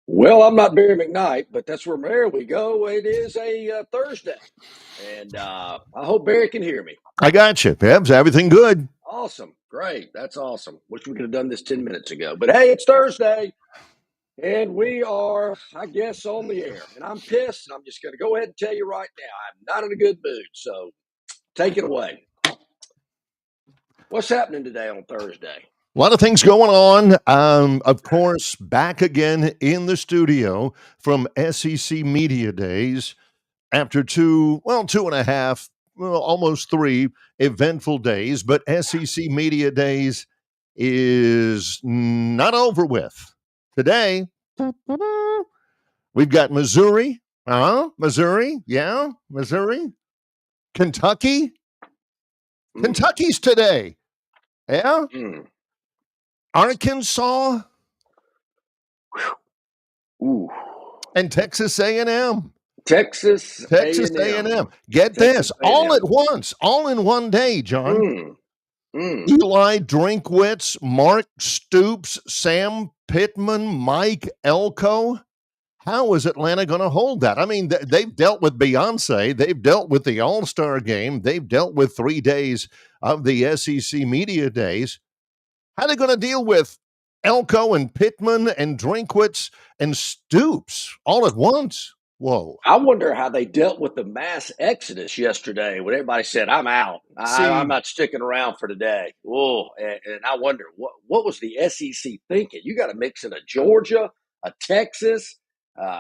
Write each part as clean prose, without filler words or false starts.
Well, I'm not Barry McKnight, but that's where there we go. It is a Thursday, and I hope Barry can hear me. I got you, Pebs. Everything good? Awesome, great, that's awesome. Wish we could have done this 10 minutes ago, but hey, it's Thursday, and we are, I guess, on the air. And I'm pissed, and I'm just going to go ahead and tell you right now, I'm not in a good mood. So take it away. What's happening today on Thursday? A lot of things going on. Of course, back again in the studio from SEC Media Days after two and a half, almost three eventful days. But SEC Media Days is not over with. Today, we've got Missouri. Missouri. Yeah, Missouri. Kentucky. Kentucky's today. Yeah. Arkansas Ooh. and Texas A&M. Texas A&M. Get this, all at once, all in one day, John. Eli Drinkwitz, Mark Stoops, Sam Pittman, Mike Elko. How is Atlanta going to hold that? I mean, they've dealt with Beyonce. They've dealt with the All-Star game. They've dealt with 3 days of the SEC Media Days. How are they going to deal with Elko and Pittman and Drinkwitz and Stoops all at once? Whoa. I wonder how they dealt with the mass exodus yesterday when everybody said, I'm out. I'm not sticking around for today. Whoa. And I wonder, what was the SEC thinking? You got to mix in a Georgia, a Texas,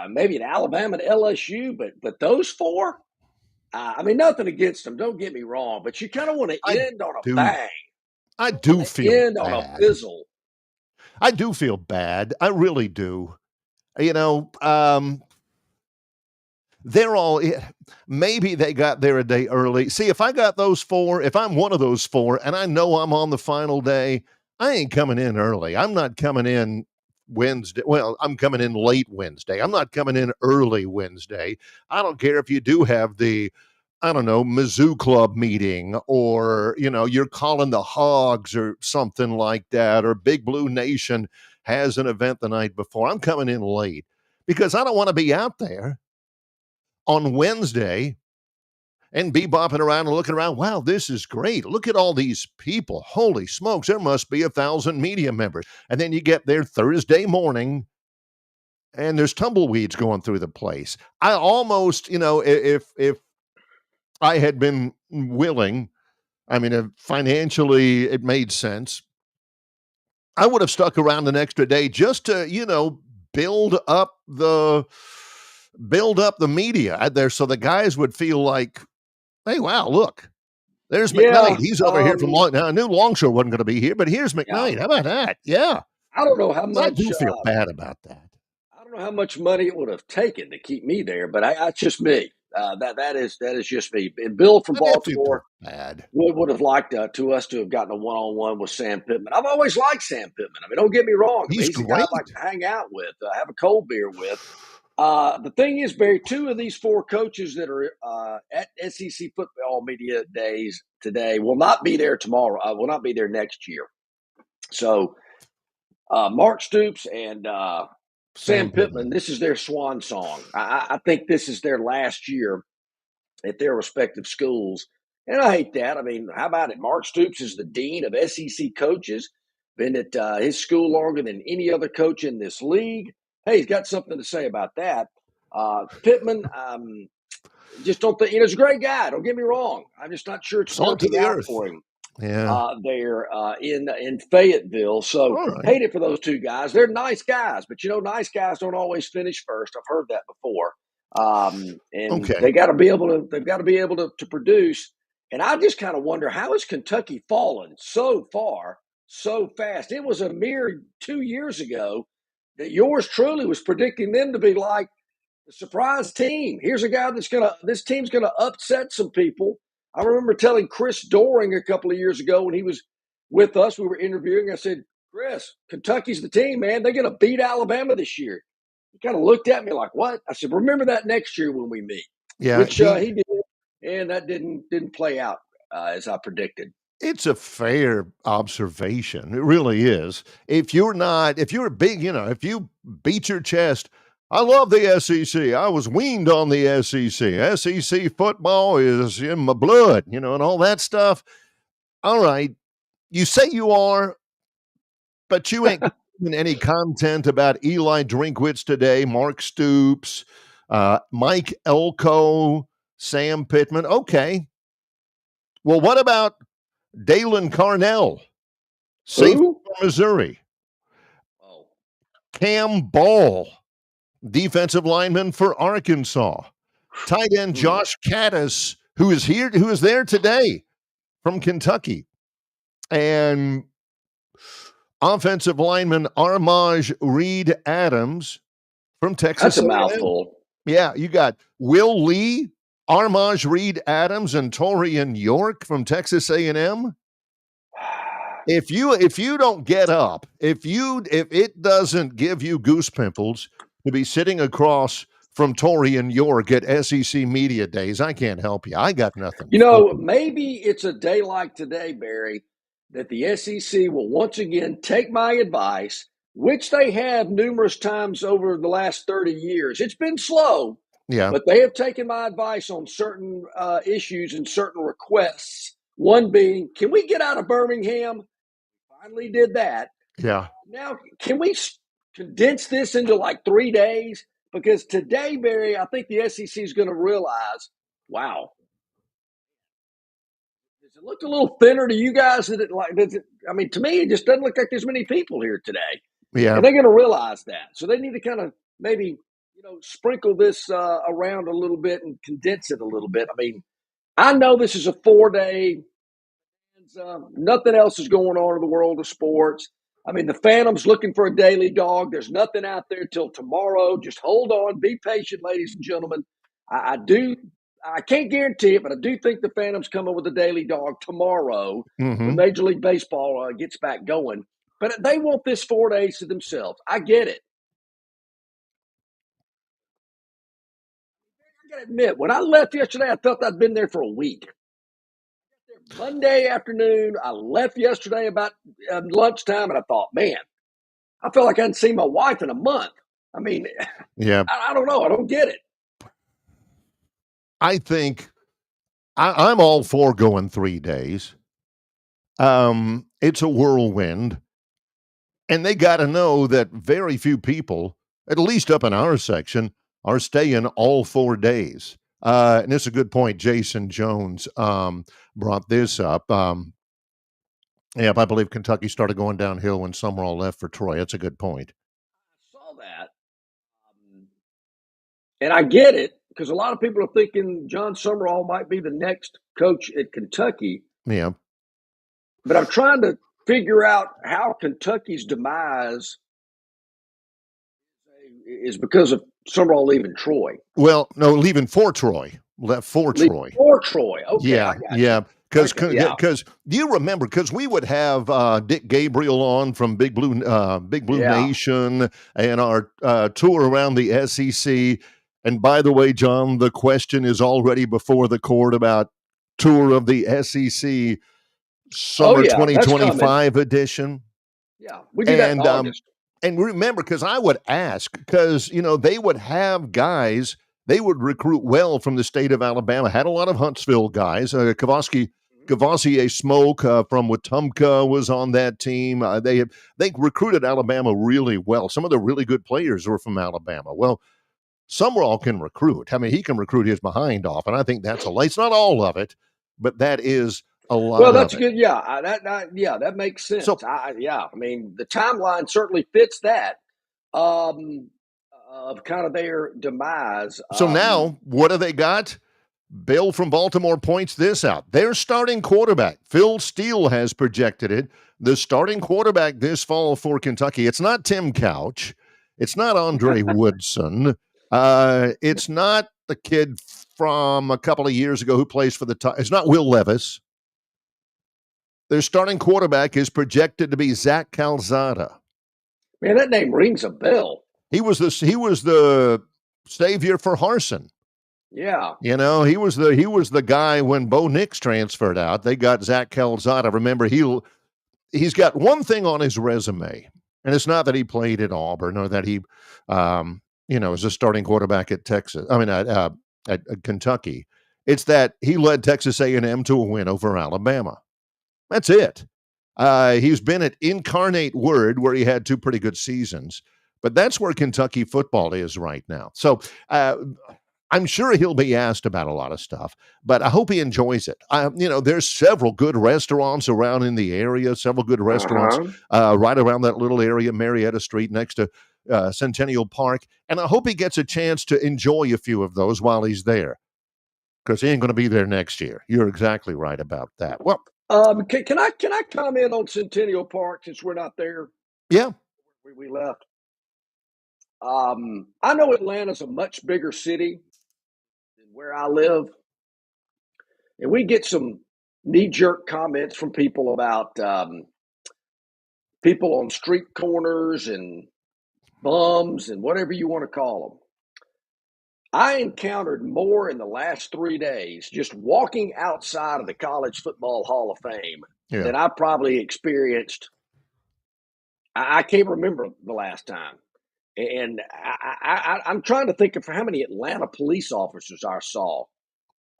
maybe an Alabama and LSU, but those four? I mean, nothing against them. Don't get me wrong, but you kind of want to end on a bang. I do feel end bad. on a fizzle. I do feel bad. I really do. You know, they're all, maybe they got there a day early. See, if I got those four, if I'm one of those four and I know I'm on the final day, I ain't coming in early. I'm not coming in Wednesday. Well, I'm coming in late Wednesday. I'm not coming in early Wednesday. I don't care if you do have the, I don't know, Mizzou Club meeting, or, you're calling the Hogs or something like that, or Big Blue Nation has an event the night before. I'm coming in late because I don't want to be out there on Wednesday and be bopping around and looking around. Wow, this is great. Look at all these people. Holy smokes, there must be 1,000 media members. And then you get there Thursday morning and there's tumbleweeds going through the place. I almost, if I had been willing, I mean, if financially it made sense, I would have stuck around an extra day just to, build up the media out there so the guys would feel like, hey, wow, look, there's McKnight. He's over here from Now, I knew Longshore wasn't going to be here, but here's McKnight. How about that? Yeah. I don't know how much. I do feel bad about that. I don't know how much money it would have taken to keep me there, but that's just me. That is just me. And Bill from Baltimore would have liked to us to have gotten a one-on-one with Sam Pittman. I've always liked Sam Pittman. I mean, don't get me wrong. He's a guy I'd like to hang out with, have a cold beer with. The thing is, Barry, 2 of these 4 coaches that are at SEC football media days today will not be there tomorrow. Will not be there next year. So Mark Stoops and Sam Pittman, this is their swan song. I think this is their last year at their respective schools. And I hate that. I mean, how about it? Mark Stoops is the dean of SEC coaches, been at his school longer than any other coach in this league. Hey, he's got something to say about that. Pittman, just don't think, he's a great guy. Don't get me wrong. I'm just not sure it's working out for him. Yeah. There in Fayetteville. So hate it for those 2 guys. They're nice guys, but nice guys don't always finish first. I've heard that before. They got to be able to. They've got to be able to produce. And I just kind of wonder, how has Kentucky fallen so far so fast? It was a mere 2 years ago that yours truly was predicting them to be like the surprise team. Here's a guy this team's gonna upset some people. I remember telling Chris Doring a couple of years ago when he was with us, we were interviewing. I said, Chris, Kentucky's the team, man. They're going to beat Alabama this year. He kind of looked at me like, what? I said, remember that next year when we meet. Yeah. Which he did, and that didn't play out as I predicted. It's a fair observation. It really is. If you're a big, if you beat your chest, I love the SEC. I was weaned on the SEC. SEC football is in my blood, and all that stuff. All right. You say you are, but you ain't giving any content about Eli Drinkwitz today, Mark Stoops, Mike Elko, Sam Pittman. Okay. Well, what about Dalen Carnell, safety from Missouri? Oh. Cam Ball, defensive lineman for Arkansas. Tight end Josh Caddis, who is there today from Kentucky. And offensive lineman Armaj Reed Adams from Texas. That's a mouthful. Yeah, you got Will Lee, Armaj Reed Adams, and Torian York from Texas A&M. If you don't get up, if it doesn't give you goose pimples to be sitting across from Torian York at SEC Media Days, I can't help you. I got nothing. Maybe it's a day like today, Barry, that the SEC will once again take my advice, which they have numerous times over the last 30 years. It's been slow, but they have taken my advice on certain issues and certain requests. One being, can we get out of Birmingham? Finally did that. Yeah. Now, can we condense this into like 3 days? Because today, Barry, I think the SEC is going to realize, wow, does it look a little thinner to you guys? To me, it just doesn't look like there's many people here today. Yeah. And they're going to realize that. So they need to kind of maybe, sprinkle this around a little bit and condense it a little bit. I mean, I know this is a 4-day. Nothing else is going on in the world of sports. I mean, the Phantom's looking for a daily dog. There's nothing out there till tomorrow. Just hold on. Be patient, ladies and gentlemen. I can't guarantee it, but I do think the Phantom's coming with a daily dog tomorrow when Major League Baseball gets back going. But they want this 4 days to themselves. I get it. I got to admit, when I left yesterday, I felt I'd been there for a week. Monday afternoon, I left yesterday about lunchtime, and I thought, man, I felt like I hadn't seen my wife in a month. I mean, yeah, I don't know. I don't get it. I think I'm all for going 3 days. It's a whirlwind, and they got to know that very few people, at least up in our section, are staying all 4 days. And it's a good point. Jason Jones brought this up. I believe Kentucky started going downhill when Summerall left for Troy. That's a good point. I saw that. And I get it, because a lot of people are thinking John Summerall might be the next coach at Kentucky. Yeah. But I'm trying to figure out how Kentucky's demise is because of Summerall leaving Troy. Well, no, leaving for Troy. Left for Troy. For Troy. Okay. Yeah. Because you remember, because we would have Dick Gabriel on from Big Blue Nation and our tour around the SEC. And by the way, John, the question is already before the court about tour of the SEC summer 2025 edition. Yeah, we do that in August. And remember, because I would ask, because, they would have guys, they would recruit well from the state of Alabama, had a lot of Huntsville guys. Cavassier Smoke from Wetumpka was on that team. They recruited Alabama really well. Some of the really good players were from Alabama. Well, Summerall can recruit. I mean, he can recruit his behind off, and I think that's it's not all of it, but that is a lot. Well, that's good. Yeah, that makes sense. So, I mean, the timeline certainly fits that of kind of their demise. So now, what do they got? Bill from Baltimore points this out. Their starting quarterback, Phil Steele, has projected it. The starting quarterback this fall for Kentucky. It's not Tim Couch. It's not Andre Woodson. It's not the kid from a couple of years ago who plays for it's not Will Levis. Their starting quarterback is projected to be Zach Calzada. Man, that name rings a bell. He was the savior for Harsin. Yeah. You know, he was the guy when Bo Nix transferred out. They got Zach Calzada. Remember, he's got one thing on his resume, and it's not that he played at Auburn or that he, is a starting quarterback at Texas. I mean, at Kentucky. It's that he led Texas A&M to a win over Alabama. That's it. He's been at Incarnate Word, where he had two pretty good seasons, but that's where Kentucky football is right now. So I'm sure he'll be asked about a lot of stuff, but I hope he enjoys it. There's several good restaurants around in the area, several good restaurants right around that little area, Marietta Street, next to Centennial Park, and I hope he gets a chance to enjoy a few of those while he's there, because he ain't going to be there next year. You're exactly right about that. Well, can I comment on Centennial Park since we're not there? Yeah, we left. I know Atlanta's a much bigger city than where I live, and we get some knee-jerk comments from people about people on street corners and bums and whatever you want to call them. I encountered more in the last 3 days just walking outside of the College Football Hall of Fame than I probably experienced. I can't remember the last time. And I'm trying to think of how many Atlanta police officers I saw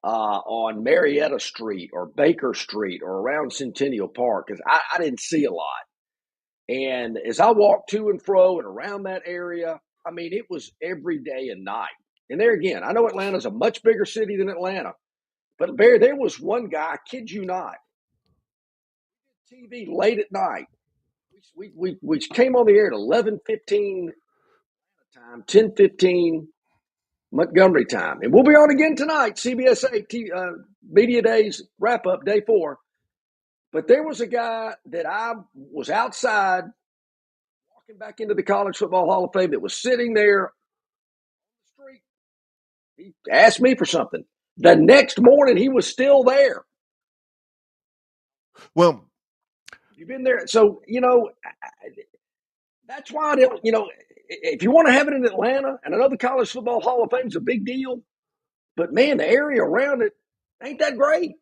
on Marietta Street or Baker Street or around Centennial Park, because I didn't see a lot. And as I walked to and fro and around that area, I mean, it was every day and night. And there again, I know Atlanta's a much bigger city than Atlanta, but Barry, there was one guy, I kid you not, TV late at night. We came on the air at 11:15 time, 10:15 Montgomery time, and we'll be on again tonight. CBS 8 Media Days wrap up, day 4. But there was a guy that I was outside walking back into the College Football Hall of Fame that was sitting there on the street. He asked me for something. The next morning, he was still there. Well, you've been there. So, that's why I don't, if you want to have it in Atlanta, and I know the College Football Hall of Fame is a big deal, but man, the area around it ain't that great.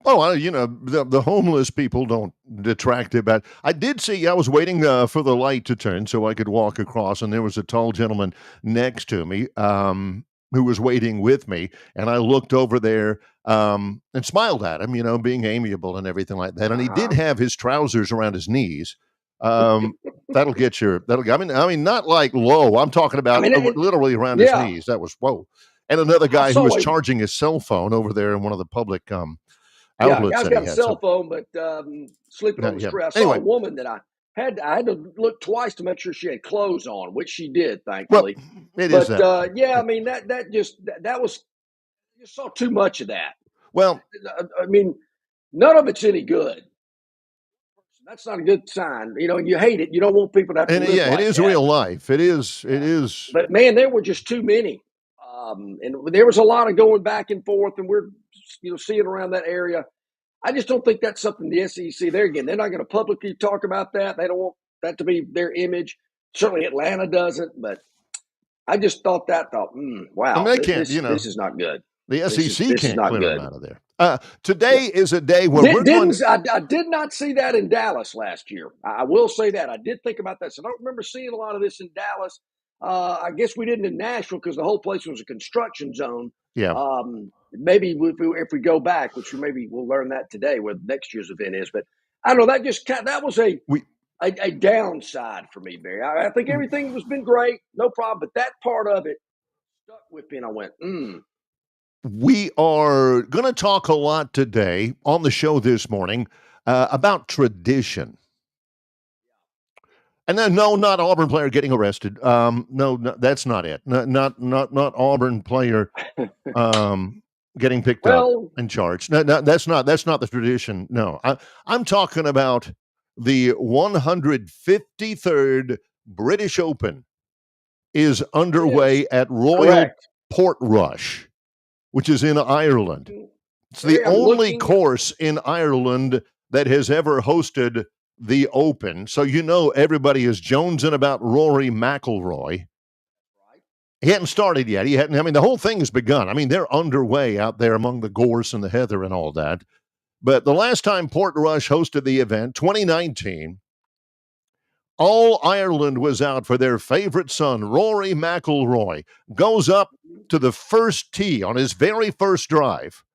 Oh, the homeless people don't detract it, but I did see, I was waiting for the light to turn so I could walk across, and there was a tall gentleman next to me who was waiting with me, and I looked over there and smiled at him, being amiable and everything like that. And he did have his trousers around his knees. That'll get your, I mean, not like low. I'm talking about literally around his knees. That was, whoa. And another guy who was charging his cell phone over there in one of the public outlets. Guy's got a cell phone, but sleeping on the street. I saw a woman that I had to look twice to make sure she had clothes on, which she did, thankfully. Well, it is that. I mean, that was, you saw too much of that. Well, I mean, none of it's any good. That's not a good sign. You hate it. You don't want people to have to live like it is that. real life. It is. But man, there were just too many. And there was a lot of going back and forth, and we're seeing around that area. I just don't think that's something the SEC, there again, they're not going to publicly talk about that. They don't want that to be their image. Certainly Atlanta doesn't, but I just thought, wow, they can't, this is not good. The SEC can't clear them out of there. Today is a day where I did not see that in Dallas last year. I will say that. I did think about that. So I don't remember seeing a lot of this in Dallas. I guess we didn't in Nashville because the whole place was a construction zone. Yeah. Maybe if we go back, which maybe we'll learn that today, where next year's event is. But I don't know. That was a downside for me, Barry. I think everything has been great, no problem. But that part of it stuck with me, and I went, We are going to talk a lot today on the show this morning about tradition. And then, no, not Auburn player getting arrested. No, that's not it. Not Auburn player getting picked up and charged. No, that's not the tradition. No, I'm talking about the 153rd British Open is underway at Royal Portrush, which is in Ireland. It's the only course in Ireland that has ever hosted the Open. So everybody is jonesing about Rory McIlroy. He hadn't started yet. He hadn't. I mean, the whole thing has begun. I mean, they're underway out there among the gorse and the heather and all that. But the last time Portrush hosted the event, 2019, all Ireland was out for their favorite son, Rory McIlroy, goes up to the first tee on his very first drive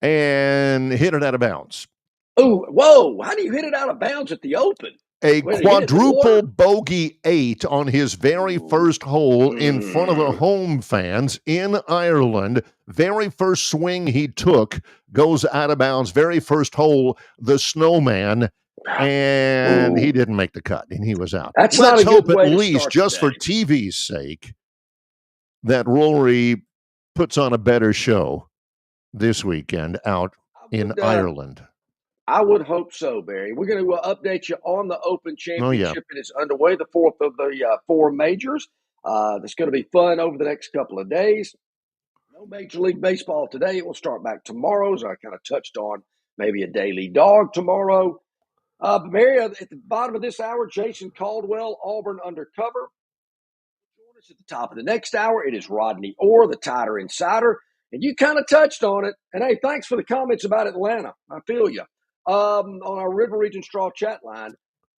and hit it out of bounds. Oh, whoa. How do you hit it out of bounds at the Open? A quadruple bogey 8 on his very first hole in front of the home fans in Ireland. Very first swing he took goes out of bounds. Very first hole, the snowman, and he didn't make the cut, and he was out. Let's hope at least, just for TV's sake, that Rory puts on a better show this weekend out in Ireland. I would hope so, Barry. We're going to update you on the Open Championship. It is underway, the fourth of the four majors. It's going to be fun over the next couple of days. No Major League Baseball today. It will start back tomorrow, as I kind of touched on. Maybe a daily dog tomorrow. But Barry, at the bottom of this hour, Jason Caldwell, Auburn Undercover. Join us at the top of the next hour. It is Rodney Orr, the Tider Insider. And you kind of touched on it. And, hey, thanks for the comments about Atlanta. I feel you. On our River Region Straw chat line.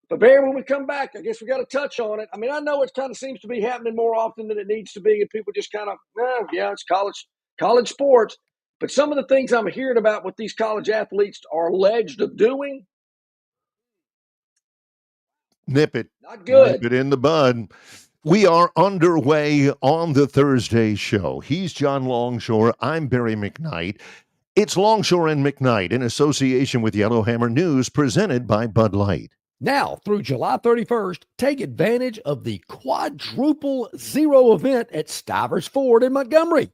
But, Barry, when we come back, I guess we got to touch on it. I mean, I know it kind of seems to be happening more often than it needs to be, and people just kind of, it's college sports. But some of the things I'm hearing about what these college athletes are alleged of doing, nip it. Not good. Nip it in the bud. We are underway on the Thursday show. He's John Longshore. I'm Barry McKnight. It's Longshore and McKnight in association with Yellowhammer News, presented by Bud Light. Now, through July 31st, take advantage of the Quadruple Zero event at Stivers Ford in Montgomery.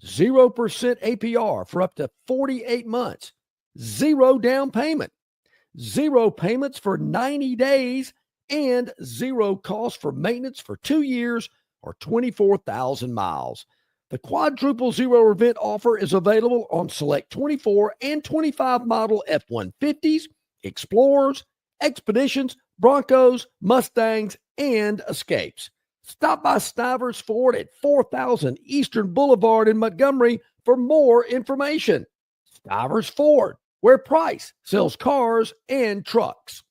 0% APR for up to 48 months. 0 down payment. 0 payments for 90 days. And 0 cost for maintenance for 2 years or 24,000 miles. The Quadruple Zero event offer is available on select 24 and 25 model F-150s, Explorers, Expeditions, Broncos, Mustangs, and Escapes. Stop by Stivers Ford at 4000 Eastern Boulevard in Montgomery for more information. Stivers Ford, where price sells cars and trucks.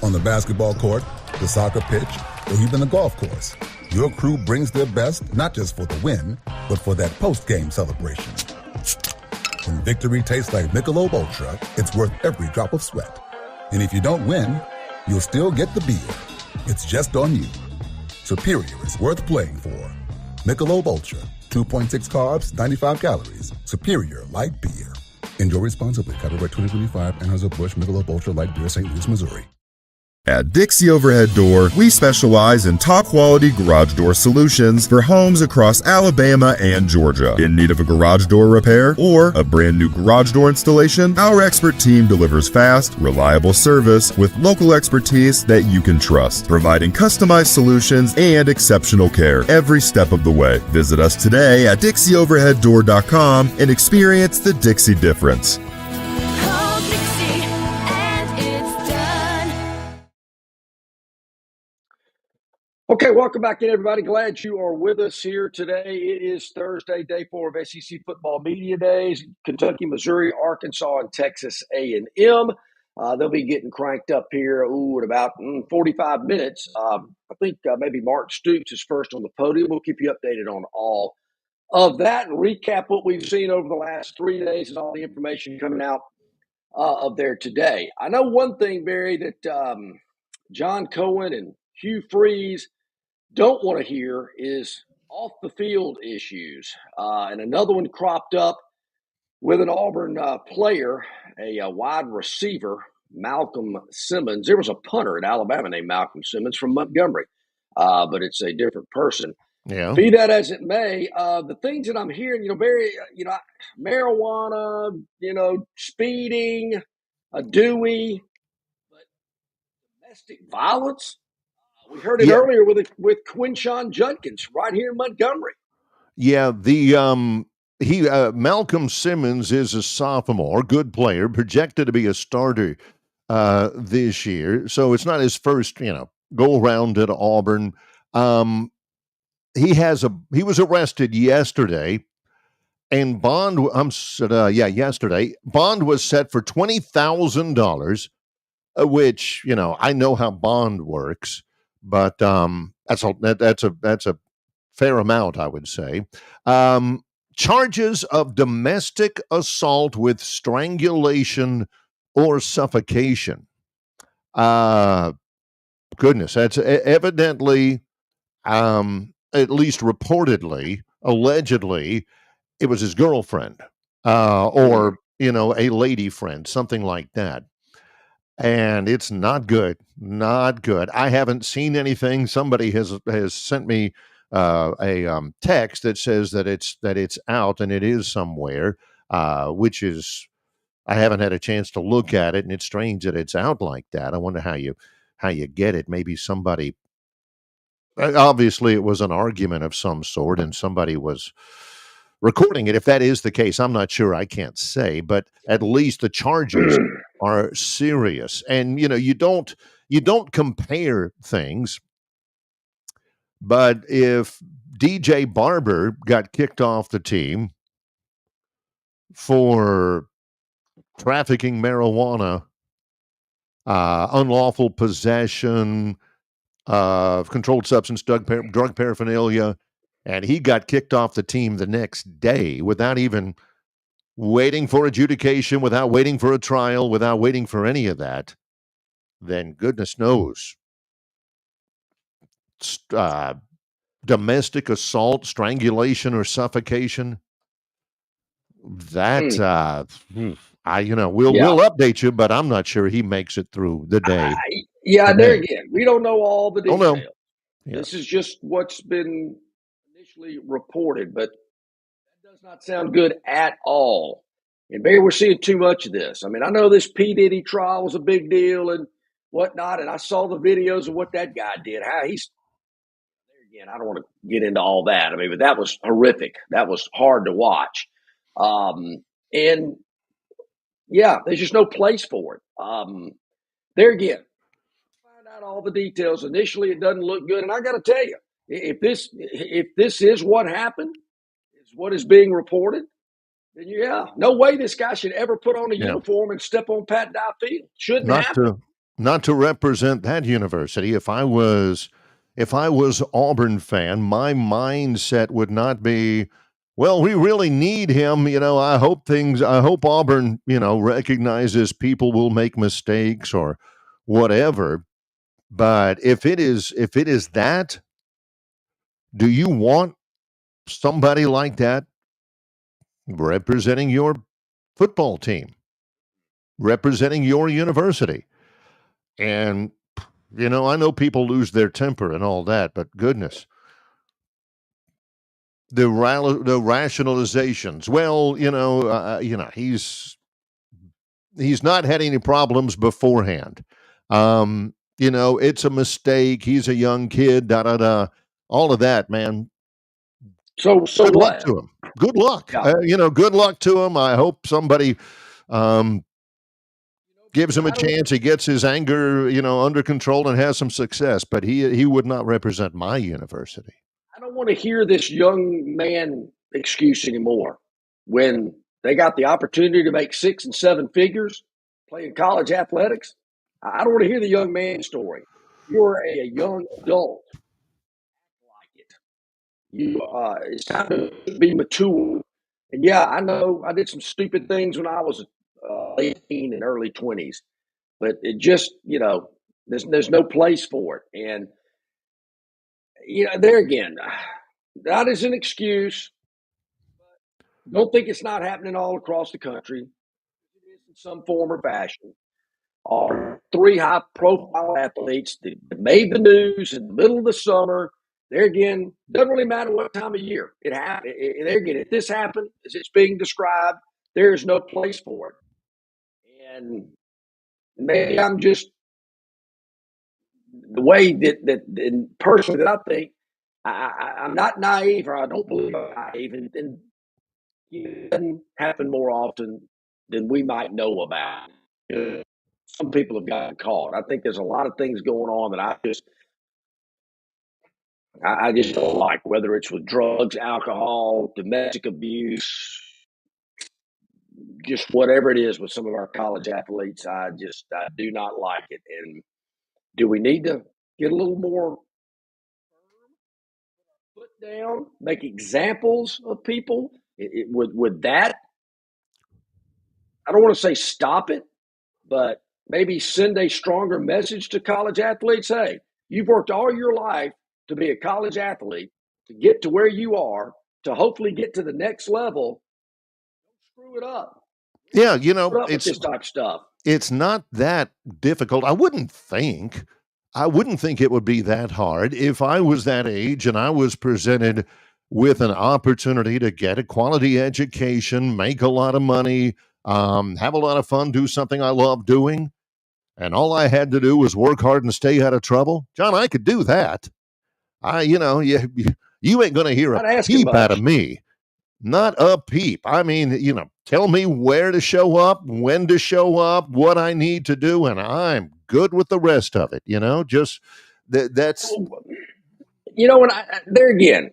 On the basketball court, the soccer pitch, or even the golf course, your crew brings their best not just for the win, but for that post-game celebration. When victory tastes like Michelob Ultra, it's worth every drop of sweat. And if you don't win, you'll still get the beer. It's just on you. Superior is worth playing for. Michelob Ultra, 2.6 carbs, 95 calories. Superior light beer. Enjoy responsibly. Copyright 2025, Anheuser-Busch Michelob Ultra Light Beer, St. Louis, Missouri. At Dixie Overhead Door, we specialize in top-quality garage door solutions for homes across Alabama and Georgia. In need of a garage door repair or a brand new garage door installation, our expert team delivers fast, reliable service with local expertise that you can trust, providing customized solutions and exceptional care every step of the way. Visit us today at DixieOverheadDoor.com and experience the Dixie difference. Okay, welcome back in, everybody. Glad you are with us here today. It is Thursday, day 4 of SEC Football Media Days. Kentucky, Missouri, Arkansas, and Texas A&M. They'll be getting cranked up here in about 45 minutes. I think maybe Mark Stoops is first on the podium. We'll keep you updated on all of that and recap what we've seen over the last 3 days and all the information coming out of there today. I know one thing, Barry, that John Cohen and Hugh Freeze don't want to hear is off the field issues. And another one cropped up with an Auburn player, a wide receiver, Malcolm Simmons. There was a punter at Alabama named Malcolm Simmons from Montgomery, but it's a different person. Yeah. Be that as it may, the things that I'm hearing, Barry, marijuana, speeding, a Dewey, but domestic violence. We heard it earlier with Quinshon Judkins right here in Montgomery. Yeah, Malcolm Simmons is a sophomore, good player, projected to be a starter this year. So it's not his first, go around at Auburn. He was arrested yesterday, and yesterday bond was set for $20,000, which I know how bond works, but that's a fair amount, I would say. Charges of domestic assault with strangulation or suffocation. Goodness, that's evidently, at least reportedly, allegedly, it was his girlfriend, or a lady friend, something like that. And it's not good, not good. I haven't seen anything. Somebody has sent me a text that says that it's out, and it is somewhere, which is, I haven't had a chance to look at it, and it's strange that it's out like that. I wonder how you get it. Maybe somebody, obviously it was an argument of some sort, and somebody was recording it. If that is the case, I'm not sure. I can't say, but at least the charges are serious. And you don't compare things, but if DJ Barber got kicked off the team for trafficking marijuana, unlawful possession of controlled substance, drug paraphernalia, and he got kicked off the team the next day without even waiting for adjudication, without waiting for a trial, without waiting for any of that, then goodness knows, domestic assault, strangulation, or suffocation, that we'll update you, but I'm not sure he makes it through the day. There again, we don't know all the details. Oh, no. Yeah. This is just what's been initially reported, but that does not sound good at all. And Barry, we're seeing too much of this. I mean, I know this P. Diddy trial was a big deal and whatnot, and I saw the videos of what that guy did. How he's, there again, I don't want to get into all that. I mean, but that was horrific. That was hard to watch. And yeah, there's just no place for it. There again, find out all the details. Initially, it doesn't look good, and I got to tell you, if this is what happened, is what is being reported, then no way this guy should ever put on a uniform and step on Pat Dye Field. Shouldn't happen. Not to represent that university. If I was Auburn fan, my mindset would not be, well, we really need him. I hope Auburn, recognizes people will make mistakes or whatever. But if it is that, do you want somebody like that representing your football team, representing your university? And, I know people lose their temper and all that, but goodness, the rationalizations. Well, he's not had any problems beforehand. It's a mistake. He's a young kid, all of that, man. So good luck to him. Good luck. Yeah. Good luck to him. I hope somebody gives him a chance. He gets his anger, under control and has some success, but he would not represent my university. I don't want to hear this young man excuse anymore. When they got the opportunity to make 6 and 7 figures playing college athletics, I don't want to hear the young man story. You're a young adult. Like it. It's time to be mature. And I know I did some stupid things when I was 18 and early 20s, but it just, there's no place for it. And, there again, that is an excuse. Don't think it's not happening all across the country. It is in some form or fashion. Our 3 high-profile athletes that made the news in the middle of the summer. There again, doesn't really matter what time of year it happened. There again, if this happened as it's being described, there is no place for it. And maybe I'm just the way that personally that I think I'm not naive, or I don't believe I'm naive, and it doesn't happen more often than we might know about. Some people have gotten caught. I think there's a lot of things going on that I just don't like, whether it's with drugs, alcohol, domestic abuse, just whatever it is with some of our college athletes. I do not like it. And do we need to get a little more foot down, make examples of people? Would that, I don't want to say stop it, but maybe send a stronger message to college athletes. Hey, you've worked all your life to be a college athlete, to get to where you are, to hopefully get to the next level. Don't screw it up. Yeah, It's this type of stuff. It's not that difficult. I wouldn't think it would be that hard if I was that age and I was presented with an opportunity to get a quality education, make a lot of money, have a lot of fun, do something I love doing, and all I had to do was work hard and stay out of trouble. John, I could do that. You ain't going to hear a peep out of me. Not a peep. I mean, tell me where to show up, when to show up, what I need to do, and I'm good with the rest of it. Just that's. And there again,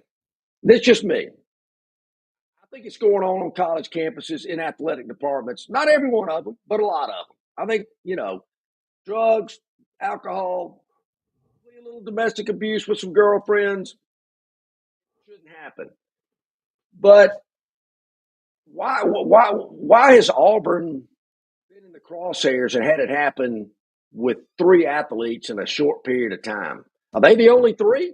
that's just me. I think it's going on college campuses, in athletic departments. Not every one of them, but a lot of them. I think, drugs, alcohol, a little domestic abuse with some girlfriends shouldn't happen. But why has Auburn been in the crosshairs and had it happen with 3 athletes in a short period of time? Are they the only 3?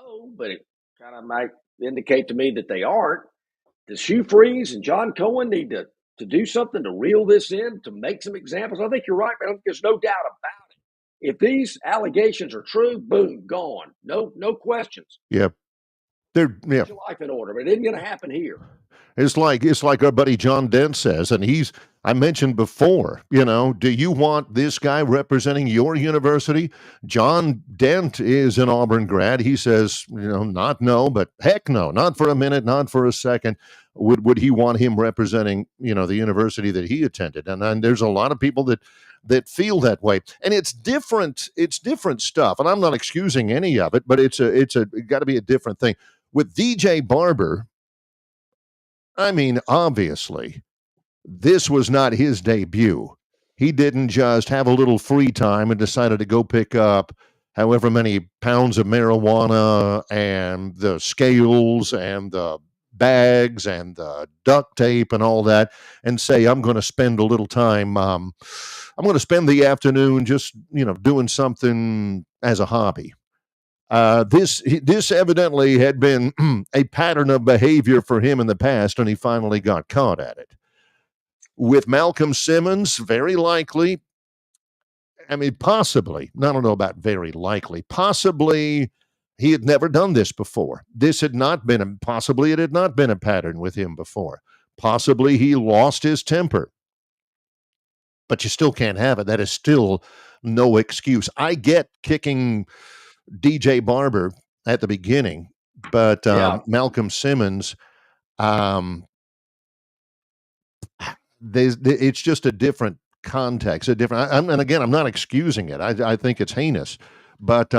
No, but it kind of might indicate to me that they aren't. Does Hugh Freeze and John Cohen need to do something to reel this in, to make some examples? I think you're right, man. There's no doubt about it. If these allegations are true, boom, gone. No questions. Yep. Get your life in order, but it isn't going to happen here. It's like our buddy John Dent says, and I mentioned before, do you want this guy representing your university? John Dent is an Auburn grad. He says, not no, but heck no, not for a minute, not for a second. Would he want him representing, the university that he attended? And there's a lot of people that feel that way, and it's different stuff. And I'm not excusing any of it, but it got to be a different thing. With DJ Barber, I mean, obviously, this was not his debut. He didn't just have a little free time and decided to go pick up however many pounds of marijuana and the scales and the bags and the duct tape and all that and say, I'm going to spend a little time, I'm going to spend the afternoon just, doing something as a hobby. This evidently had been a pattern of behavior for him in the past, and he finally got caught at it. With Malcolm Simmons, very likely, possibly, I don't know about very likely, possibly he had never done this before. It had not been a pattern with him before. Possibly he lost his temper. But you still can't have it. That is still no excuse. I get kicking DJ Barber at the beginning, but Malcolm Simmons, it's just a different context, and again, I'm not excusing it. I think it's heinous, but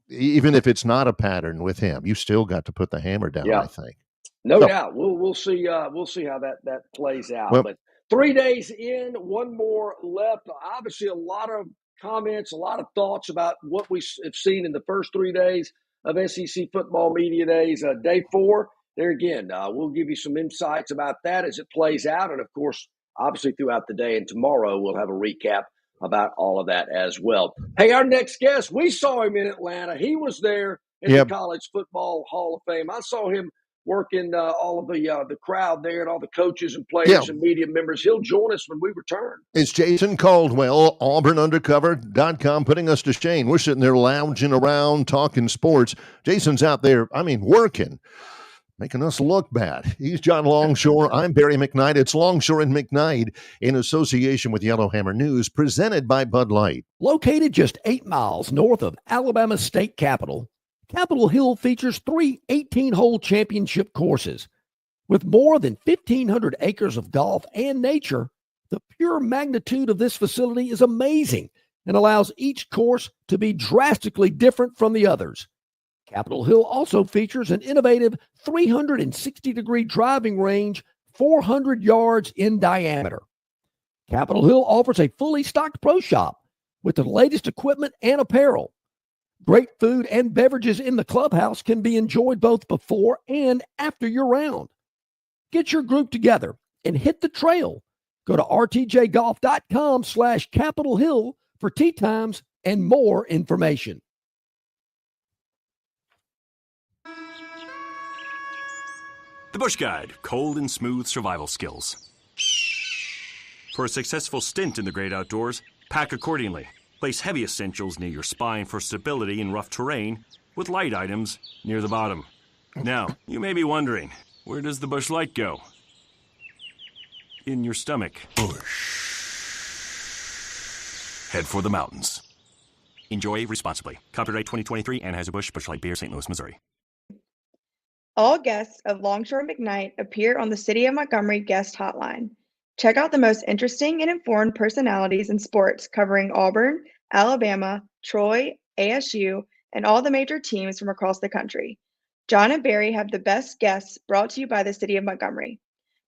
even if it's not a pattern with him, you still got to put the hammer down. I think, no doubt. We'll see. We'll see how that plays out. Well, but 3 days in, one more left. Obviously, a lot of comments, a lot of thoughts about what we have seen in the first 3 days of SEC football media days. Day 4, there again, we'll give you some insights about that as it plays out. And of course, obviously throughout the day and tomorrow, we'll have a recap about all of that as well. Hey, our next guest, we saw him in Atlanta. He was there in the College Football Hall of Fame. I saw him working all of the crowd there and all the coaches and players and media members. He'll join us when we return. It's Jason Caldwell, AuburnUndercover.com, putting us to shame. We're sitting there lounging around, talking sports. Jason's out there, working, making us look bad. He's John Longshore. I'm Barry McKnight. It's Longshore and McKnight in association with Yellowhammer News, presented by Bud Light. Located just 8 miles north of Alabama's state capital, Capitol Hill features 3 18-hole championship courses. With more than 1,500 acres of golf and nature, the pure magnitude of this facility is amazing. and allows each course to be drastically different from the others. Capitol Hill also features an innovative 360-degree driving range, 400 yards in diameter. Capitol Hill offers a fully stocked pro shop with the latest equipment and apparel. Great food and beverages in the clubhouse can be enjoyed both before and after your round. Get your group together and hit the trail. Go to rtjgolf.com/Capitol Hill for tee times and more information. The Bush Guide, cold and smooth survival skills. For a successful stint in the great outdoors, pack accordingly. Place heavy essentials near your spine for stability in rough terrain, with light items near the bottom. Now, you may be wondering, where does the Bush Light go? In your stomach. Bush. Head for the mountains. Enjoy responsibly. Copyright 2023, Anheuser-Busch, Bush Light Beer, St. Louis, Missouri. All guests of Longshore McKnight appear on the City of Montgomery guest hotline. Check out the most interesting and informed personalities in sports covering Auburn, Alabama, Troy, ASU, and all the major teams from across the country. John and Barry have the best guests brought to you by the City of Montgomery.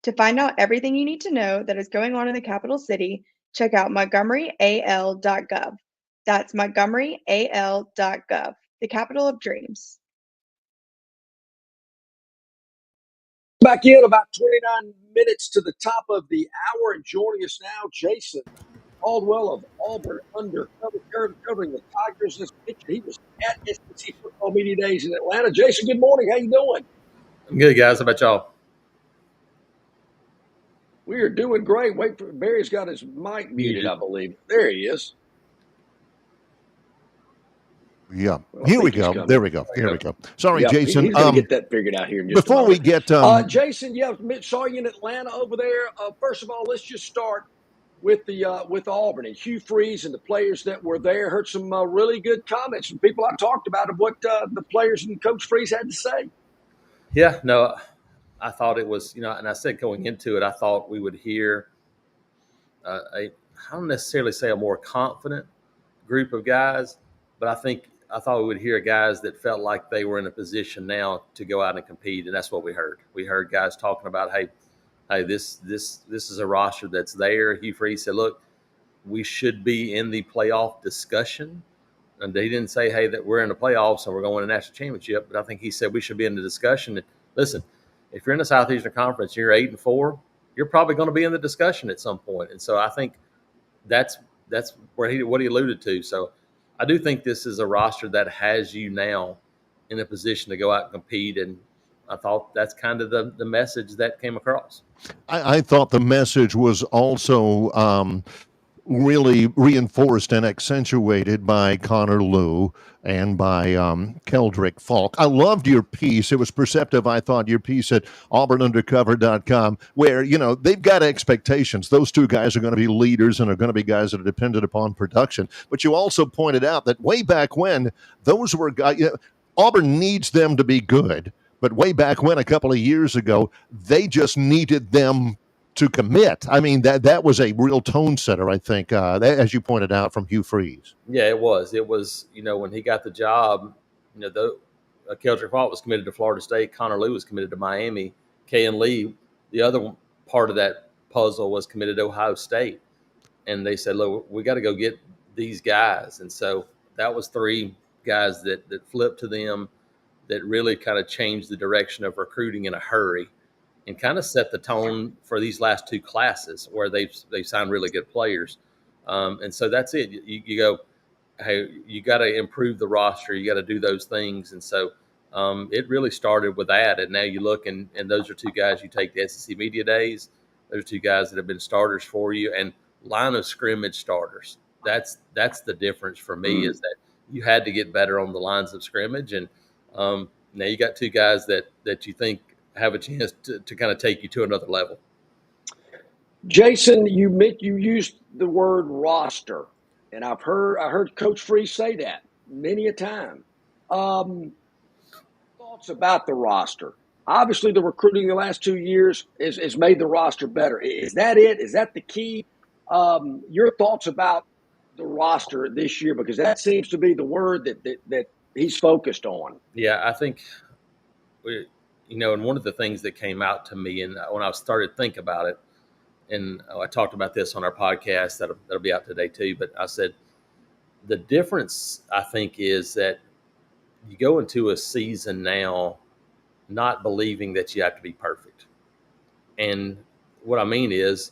To find out everything you need to know that is going on in the capital city, check out montgomeryal.gov. That's montgomeryal.gov, the capital of dreams. Back in about 29 minutes to the top of the hour, and joining us now, Jason Caldwell of Auburn Undercover, covering the Tigers this week. He was at SEC Football Media Days in Atlanta. Jason, good morning. How you doing? I'm good, guys. How about y'all? We are doing great. Wait for Barry's got his mic muted, I believe. There he is. Yeah. Well, here we go. There we go. Here we go. Sorry, Jason. He's going to get that figured out here in just before a moment. We get Jason, saw you in Atlanta over there. First of all, let's just start with with Auburn and Hugh Freeze and the players that were there. Heard some really good comments from people I talked about of what the players and Coach Freeze had to say. Yeah, no, I thought it was, and I said going into it, I thought we would hear I don't necessarily say a more confident group of guys, but I thought we would hear guys that felt like they were in a position now to go out and compete, and that's what we heard. We heard guys talking about, hey, this is a roster that's there. Hugh Freeze said, look, we should be in the playoff discussion. And he didn't say, hey, that we're in the playoffs and we're going to the national championship, but I think he said we should be in the discussion. And listen, if you're in the Southeastern Conference, you're 8-4, you're probably going to be in the discussion at some point. And so I think that's what he alluded to. So I do think this is a roster that has you now in a position to go out and compete, and I thought that's kind of the message that came across. I thought the message was also really reinforced and accentuated by Connor Liu and by Keldrick Falk. I loved your piece. It was perceptive, I thought, your piece at auburnundercover.com, where, they've got expectations. Those two guys are going to be leaders and are going to be guys that are dependent upon production. But you also pointed out that way back when, those were guys, Auburn needs them to be good. But way back when, a couple of years ago, they just needed them to commit. I mean, that was a real tone setter, I think, as you pointed out, from Hugh Freeze. Yeah, it was. It was, when he got the job, Keldrick Falk was committed to Florida State. Connor Liu was committed to Miami. Kayan Lee, the other part of that puzzle, was committed to Ohio State. And they said, look, we got to go get these guys. And so that was three guys that flipped to them, that really kind of changed the direction of recruiting in a hurry and kind of set the tone for these last two classes where they've signed really good players. And so that's it. You go, hey, you got to improve the roster. You got to do those things. And so it really started with that. And now you look, and those are two guys you take the SEC Media Days. Those are two guys that have been starters for you, and line of scrimmage starters. That's the difference for me, is that you had to get better on the lines of scrimmage. And now you got two guys that you think have a chance to kind of take you to another level. Jason, you used the word roster, and I heard Coach Freeze say that many a time. Thoughts about the roster? Obviously, the recruiting the last 2 years has made the roster better. Is that it? Is that the key? Your thoughts about the roster this year? Because that seems to be the word that he's focused on. Yeah, I think and one of the things that came out to me, and when I started to think about it, and I talked about this on our podcast that'll be out today too, but I said the difference I think is that you go into a season now not believing that you have to be perfect. And what I mean is,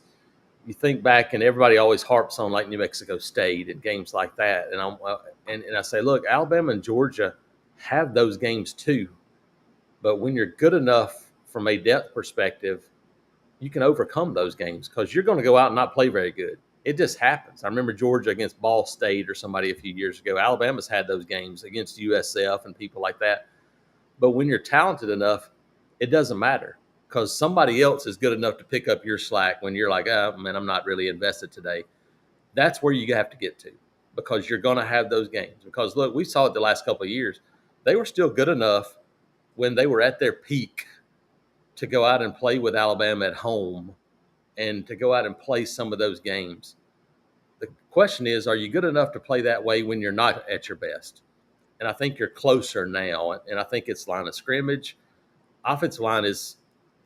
you think back, and everybody always harps on like New Mexico State and games like that. And I say, look, Alabama and Georgia have those games too. But when you're good enough from a depth perspective, you can overcome those games because you're going to go out and not play very good. It just happens. I remember Georgia against Ball State or somebody a few years ago. Alabama's had those games against USF and people like that. But when you're talented enough, it doesn't matter because somebody else is good enough to pick up your slack when you're like, oh, man, I'm not really invested today. That's where you have to get to because you're going to have those games. Because, look, we saw it the last couple of years. They were still good enough when they were at their peak to go out and play with Alabama at home and to go out and play some of those games. The question is, are you good enough to play that way when you're not at your best? And I think you're closer now. And I think it's line of scrimmage. Offensive line is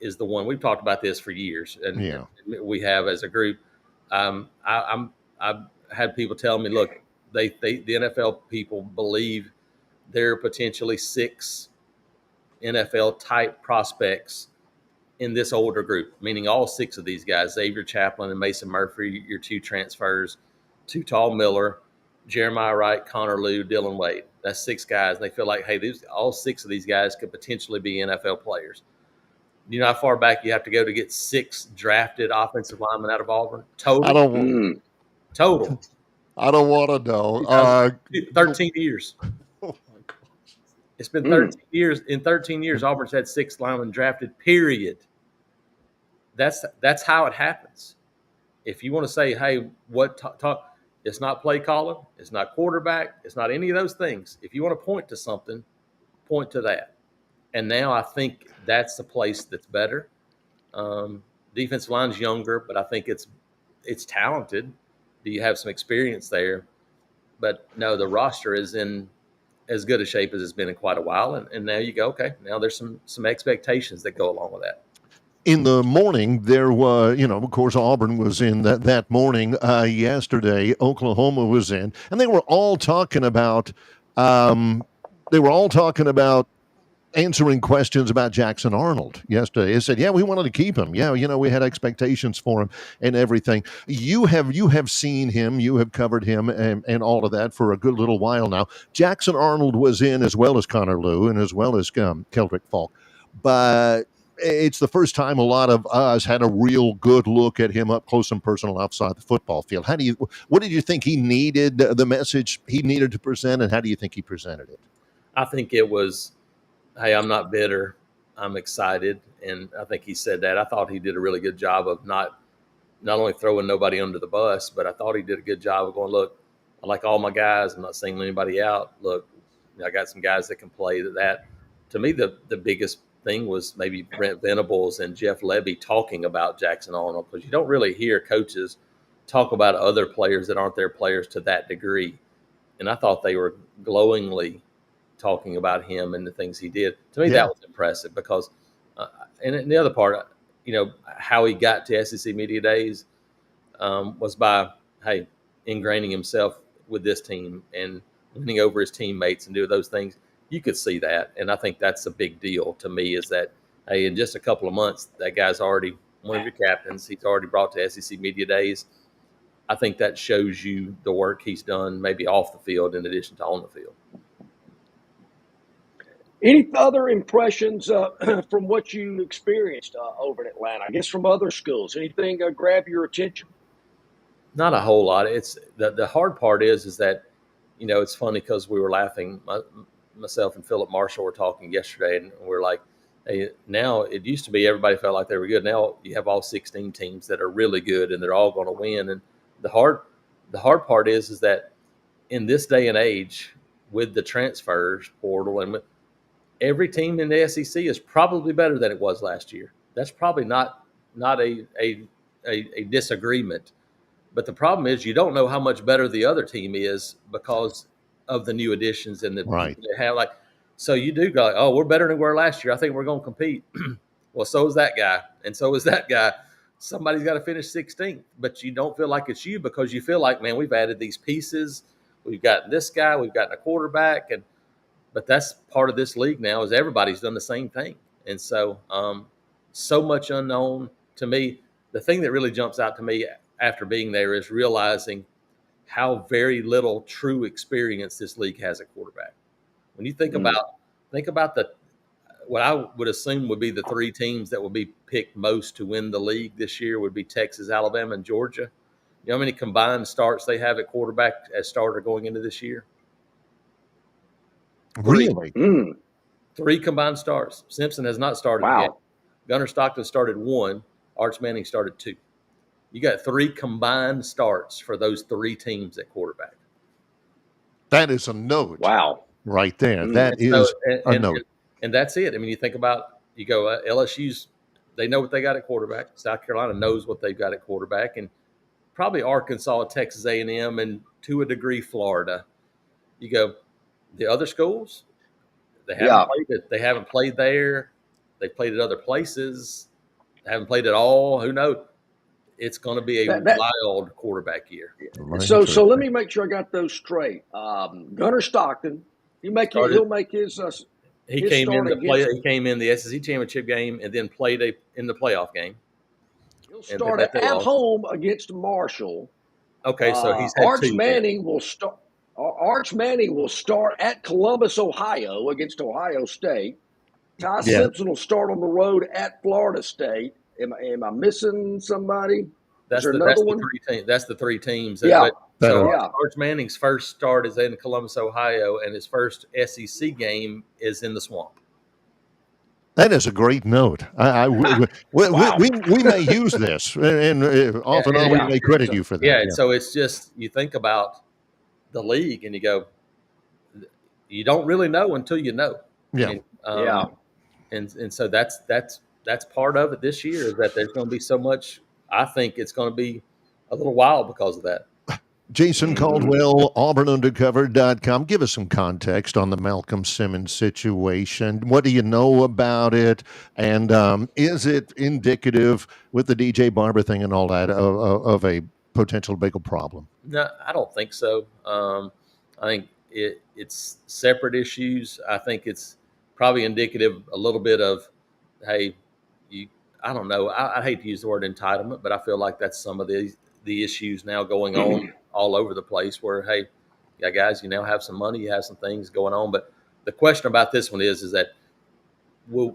the one. We've talked about this for years, and we have as a group. I've had people tell me, look, the NFL people believe there are potentially 6 NFL-type prospects in this older group, meaning all 6 of these guys, Xavier Chaplin and Mason Murphy, your 2 transfers, Tutal Miller, Jeremiah Wright, Connor Lew, Dylan Wade. That's 6 guys. And they feel like, hey, all 6 of these guys could potentially be NFL players. You know how far back you have to go to get 6 drafted offensive linemen out of Auburn? Total. Total. I don't want to know. 13 years. It's been 13 years. In 13 years, Auburn's had 6 linemen drafted, period. That's how it happens. If you want to say, hey, what talk, it's not play calling, it's not quarterback, it's not any of those things. If you want to point to something, point to that. And now I think that's the place that's better. Defensive line's younger, but I think it's talented. Do you have some experience there? But no, the roster is in as good a shape as it's been in quite a while. And now you go, okay, now there's some expectations that go along with that. In the morning, there was, of course, Auburn was in that morning. Yesterday, Oklahoma was in, and they were all talking about answering questions about Jackson Arnold yesterday. They said, yeah, we wanted to keep him. Yeah, we had expectations for him and everything. You have seen him, you have covered him and all of that for a good little while now. Jackson Arnold was in as well as Connor Lew and as well as Keldrick Falk. But it's the first time a lot of us had a real good look at him up close and personal outside the football field. What did you think he needed, the message he needed to present, and how do you think he presented it? I think it was, hey, I'm not bitter. I'm excited. And I think he said that. I thought he did a really good job of not only throwing nobody under the bus, but I thought he did a good job of going, look, I like all my guys. I'm not singling anybody out. Look, I got some guys that can play that. To me, the biggest thing was maybe Brent Venables and Jeff Lebby talking about Jackson Arnold, because you don't really hear coaches talk about other players that aren't their players to that degree. And I thought they were glowingly talking about him and the things he did. To me, that was impressive because, and the other part, how he got to SEC Media Days was by, hey, ingraining himself with this team and winning over his teammates and doing those things. You could see that. And I think that's a big deal to me is that, hey, in just a couple of months, that guy's already one of your captains. He's already brought to SEC Media Days. I think that shows you the work he's done maybe off the field in addition to on the field. Any other impressions from what you experienced over in Atlanta? I guess from other schools. Anything grab your attention? Not a whole lot. It's the hard part is that, it's funny because we were laughing. Myself and Philip Marshall were talking yesterday, and we're like, hey, now it used to be everybody felt like they were good. Now you have all 16 teams that are really good, and they're all going to win. And the hard part is that in this day and age, with the transfers portal and every team in the SEC is probably better than it was last year. That's probably not a disagreement. But the problem is you don't know how much better the other team is because of the new additions and the Right. they have like. So you do go, oh, we're better than we were last year. I think we're going to compete. Well, so is that guy, and so is that guy. Somebody's got to finish 16th, but you don't feel like it's you because you feel like, man, we've added these pieces. We've got this guy. We've gotten a quarterback, but that's part of this league now is everybody's done the same thing, and so so much unknown to me. The thing that really jumps out to me after being there is realizing how very little true experience this league has at quarterback. When you think about what I would assume would be the three teams that would be picked most to win the league this year would be Texas, Alabama, and Georgia. You know how many combined starts they have at quarterback as starter going into this year? Really? Three combined starts. Simpson has not started yet. Gunnar Stockton started 1. Arch Manning started 2. You got 3 combined starts for those 3 teams at quarterback. That is a note. Wow. Right there. That is a note. And that's it. I mean, you think about, you go, LSU's, they know what they got at quarterback. South Carolina knows what they've got at quarterback. And probably Arkansas, Texas A&M, and to a degree, Florida. You go, the other schools, they haven't played it. They haven't played there. They played at other places. They haven't played at all. Who knows? It's going to be a wild quarterback year. So let me make sure I got those straight. Gunnar Stockton, he'll make his. He came in the SEC championship game and then played in the playoff game. He'll start at home against Marshall. Okay, so he's had Arch 2 Manning will start. Arch Manning will start at Columbus, Ohio, against Ohio State. Ty Simpson will start on the road at Florida State. Am I missing somebody? That's the 3 teams. That's the 3 teams. Arch Manning's first start is in Columbus, Ohio, and his first SEC game is in the Swamp. That is a great note. We may use this, and off and on we may credit you for that. Yeah, so it's just, you think about the league and you go, you don't really know until you know. Yeah. And so that's part of it this year, is that there's going to be so much. I think it's going to be a little while because of that. Jason Caldwell, AuburnUndercover.com. Give us some context on the Malcolm Simmons situation. What do you know about it? And is it indicative with the DJ Barber thing and all that of a potential bigger problem? No, I don't think so. I think it's separate issues. I think it's probably indicative a little bit of, hey, I don't know. I hate to use the word entitlement, but I feel like that's some of the issues now going on all over the place where, hey, yeah, guys, you now have some money, you have some things going on. But the question about this one is that we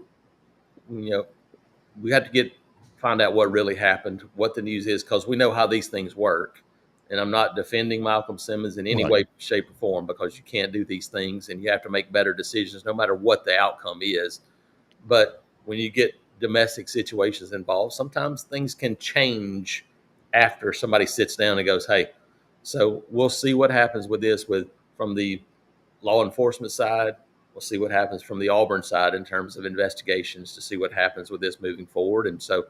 have to find out what really happened, what the news is, because we know how these things work. And I'm not defending Malcolm Simmons in any way, shape, or form, because you can't do these things and you have to make better decisions no matter what the outcome is. But when you get domestic situations involved, sometimes things can change after somebody sits down and goes, hey, so we'll see what happens with this from the law enforcement side. We'll see what happens from the Auburn side in terms of investigations to see what happens with this moving forward. And so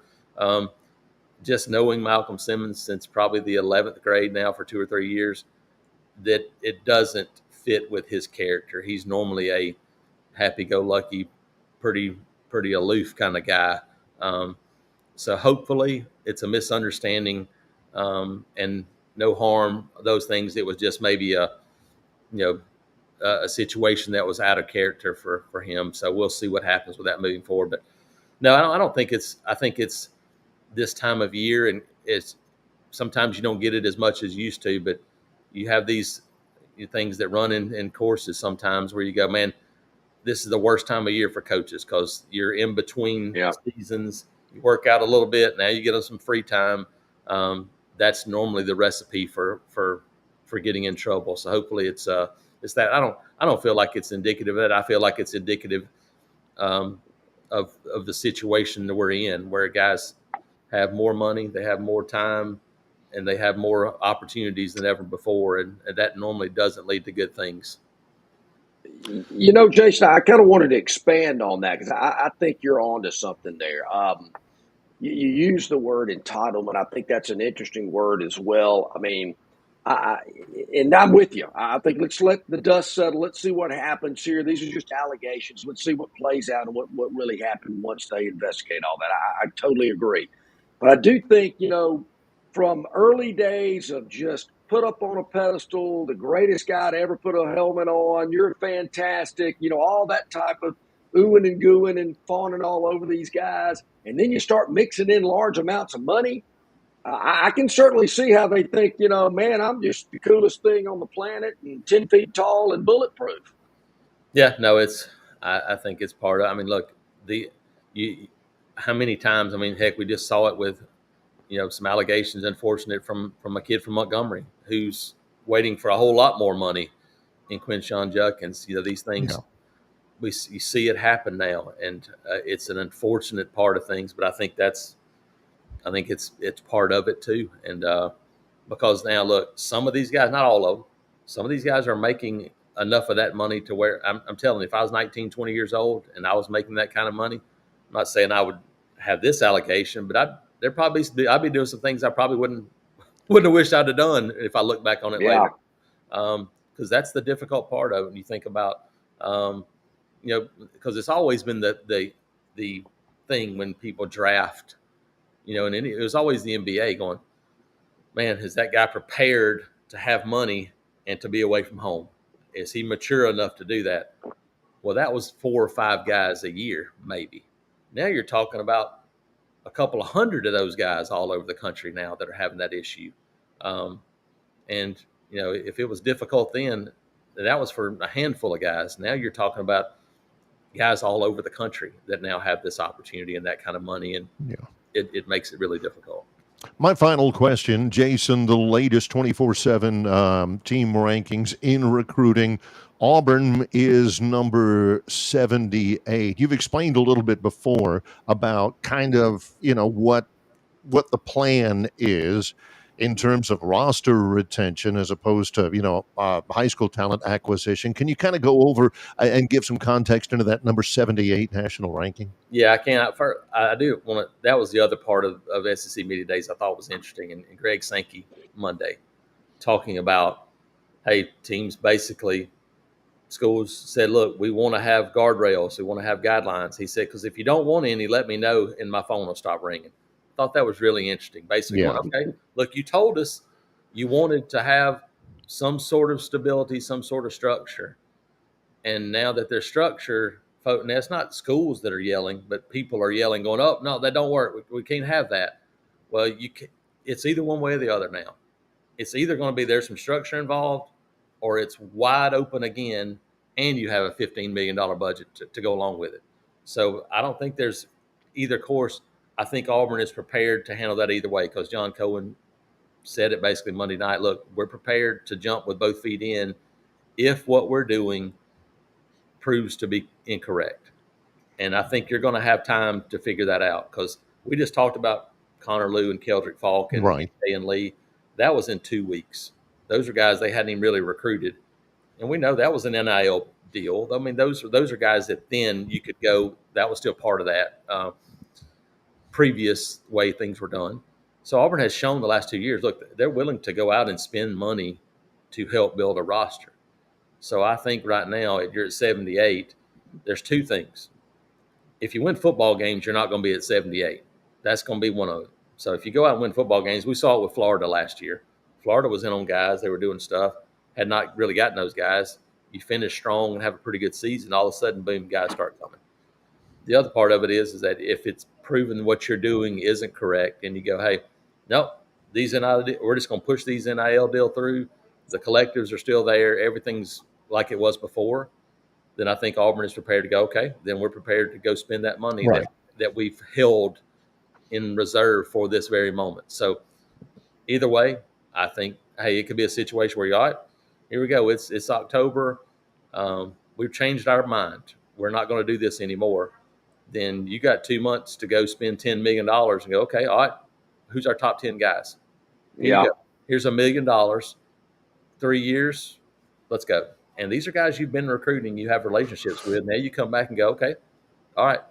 just knowing Malcolm Simmons since probably the 11th grade now for 2 or 3 years, that it doesn't fit with his character. He's normally a happy-go-lucky, pretty aloof kind of guy. So hopefully it's a misunderstanding and no harm, those things. It was just maybe a situation that was out of character for him. So we'll see what happens with that moving forward. But no, I don't think I think it's this time of year, and it's sometimes you don't get it as much as you used to, but you have these things that run in courses sometimes where you go, man, this is the worst time of year for coaches because you're in between seasons. You work out a little bit. Now you get some free time. That's normally the recipe for getting in trouble. So hopefully it's that. I don't feel like it's indicative of that. I feel like it's indicative of the situation that we're in, where guys have more money, they have more time, and they have more opportunities than ever before, and that normally doesn't lead to good things. Jason, I kind of wanted to expand on that because I think you're onto something there. you use the word entitlement. I think that's an interesting word as well. I mean, and I'm with you. I think let's let the dust settle. Let's see what happens here. These are just allegations. Let's see what plays out and what really happened once they investigate all that. I totally agree. But I do think, from early days of just put up on a pedestal, the greatest guy to ever put a helmet on, you're fantastic, all that type of oohing and gooing and fawning all over these guys. And then you start mixing in large amounts of money. I can certainly see how they think, man, I'm just the coolest thing on the planet and 10 feet tall and bulletproof. Yeah, no, I think it's part of, I mean, look, how many times, I mean, heck, we just saw it with, some allegations, unfortunate, from a kid from Montgomery who's waiting for a whole lot more money in Quinshawn Judkins. These things, you see it happen now, and it's an unfortunate part of things, but I think it's part of it too. And because now, look, some of these guys, not all of them, some of these guys are making enough of that money to where I'm telling you, if I was 19, 20 years old and I was making that kind of money, I'm not saying I would have this allocation, but I'd be doing some things I probably wouldn't have wished I'd have done if I look back on it later. Because that's the difficult part of it. When you think about, because it's always been the thing when people draft, and it was always the NBA going, man, is that guy prepared to have money and to be away from home? Is he mature enough to do that? Well, that was 4 or 5 guys a year, maybe. Now you're talking about a couple of hundred of those guys all over the country now that are having that issue. And, if it was difficult then, that was for a handful of guys. Now you're talking about guys all over the country that now have this opportunity and that kind of money. And it makes it really difficult. My final question, Jason, the latest 24/7 team rankings in recruiting. Auburn is number 78. You've explained a little bit before about kind of, what the plan is in terms of roster retention as opposed to, high school talent acquisition. Can you kind of go over and give some context into that number 78 national ranking? Yeah, I can. I do want to. That was the other part of SEC Media Days I thought was interesting. And Greg Sankey Monday talking about, hey, teams basically, schools said, look, we want to have guardrails. We want to have guidelines. He said, because if you don't want any, let me know and my phone will stop ringing. I thought that was really interesting. Basically, going, okay, look, you told us you wanted to have some sort of stability, some sort of structure. And now that there's structure, and it's not schools that are yelling, but people are yelling, going, oh, no, that don't work. We can't have that. Well, it's either one way or the other now. It's either going to be there's some structure involved or it's wide open again and you have a $15 million budget to go along with it. So I don't think there's either course. I think Auburn is prepared to handle that either way because John Cohen said it basically Monday night. Look, we're prepared to jump with both feet in if what we're doing proves to be incorrect. And I think you're going to have time to figure that out because we just talked about Connor Lew and Keldrick Falk and Ian Lee. That was in 2 weeks. Those are guys they hadn't even really recruited. And we know that was an NIL deal. I mean, those are guys that then you could go, that was still part of that previous way things were done. So Auburn has shown the last 2 years, look, they're willing to go out and spend money to help build a roster. So I think right now, if you're at 78, there's 2 things. If you win football games, you're not going to be at 78. That's going to be one of them. So if you go out and win football games, we saw it with Florida last year. Florida was in on guys. They were doing stuff. Had not really gotten those guys. You finish strong and have a pretty good season. All of a sudden, boom, guys start coming. The other part of it is that if it's proven what you're doing isn't correct and you go, hey, nope, these NIL, we're just going to push these NIL deal through. The collectives are still there. Everything's like it was before. Then I think Auburn is prepared to go, okay, then we're prepared to go spend that money that we've held in reserve for this very moment. So either way, I think, hey, it could be a situation where you're all right, here we go. It's October. We've changed our mind. We're not going to do this anymore. Then you got 2 months to go spend $10 million and go, okay, all right, who's our top 10 guys? Here you go. Here's $1 million, 3 years, let's go. And these are guys you've been recruiting, you have relationships with. Now you come back and go, okay, all right,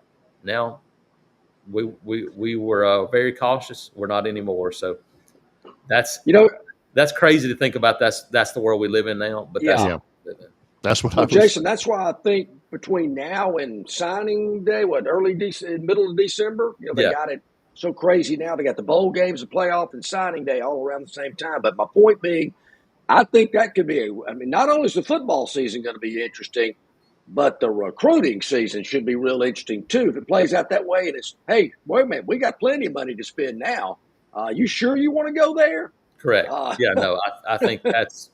now we were very cautious. We're not anymore. So that's crazy to think about. That's the world we live in now. But that's what. Well, Jason, that's why I think between now and signing day, middle of December, they got it so crazy now. They got the bowl games, the playoff, and signing day all around the same time. But my point being, I think that could be not only is the football season going to be interesting, but the recruiting season should be real interesting too. If it plays out that way and it's, hey, wait a minute, we got plenty of money to spend now. You sure you want to go there? Correct. I think it's,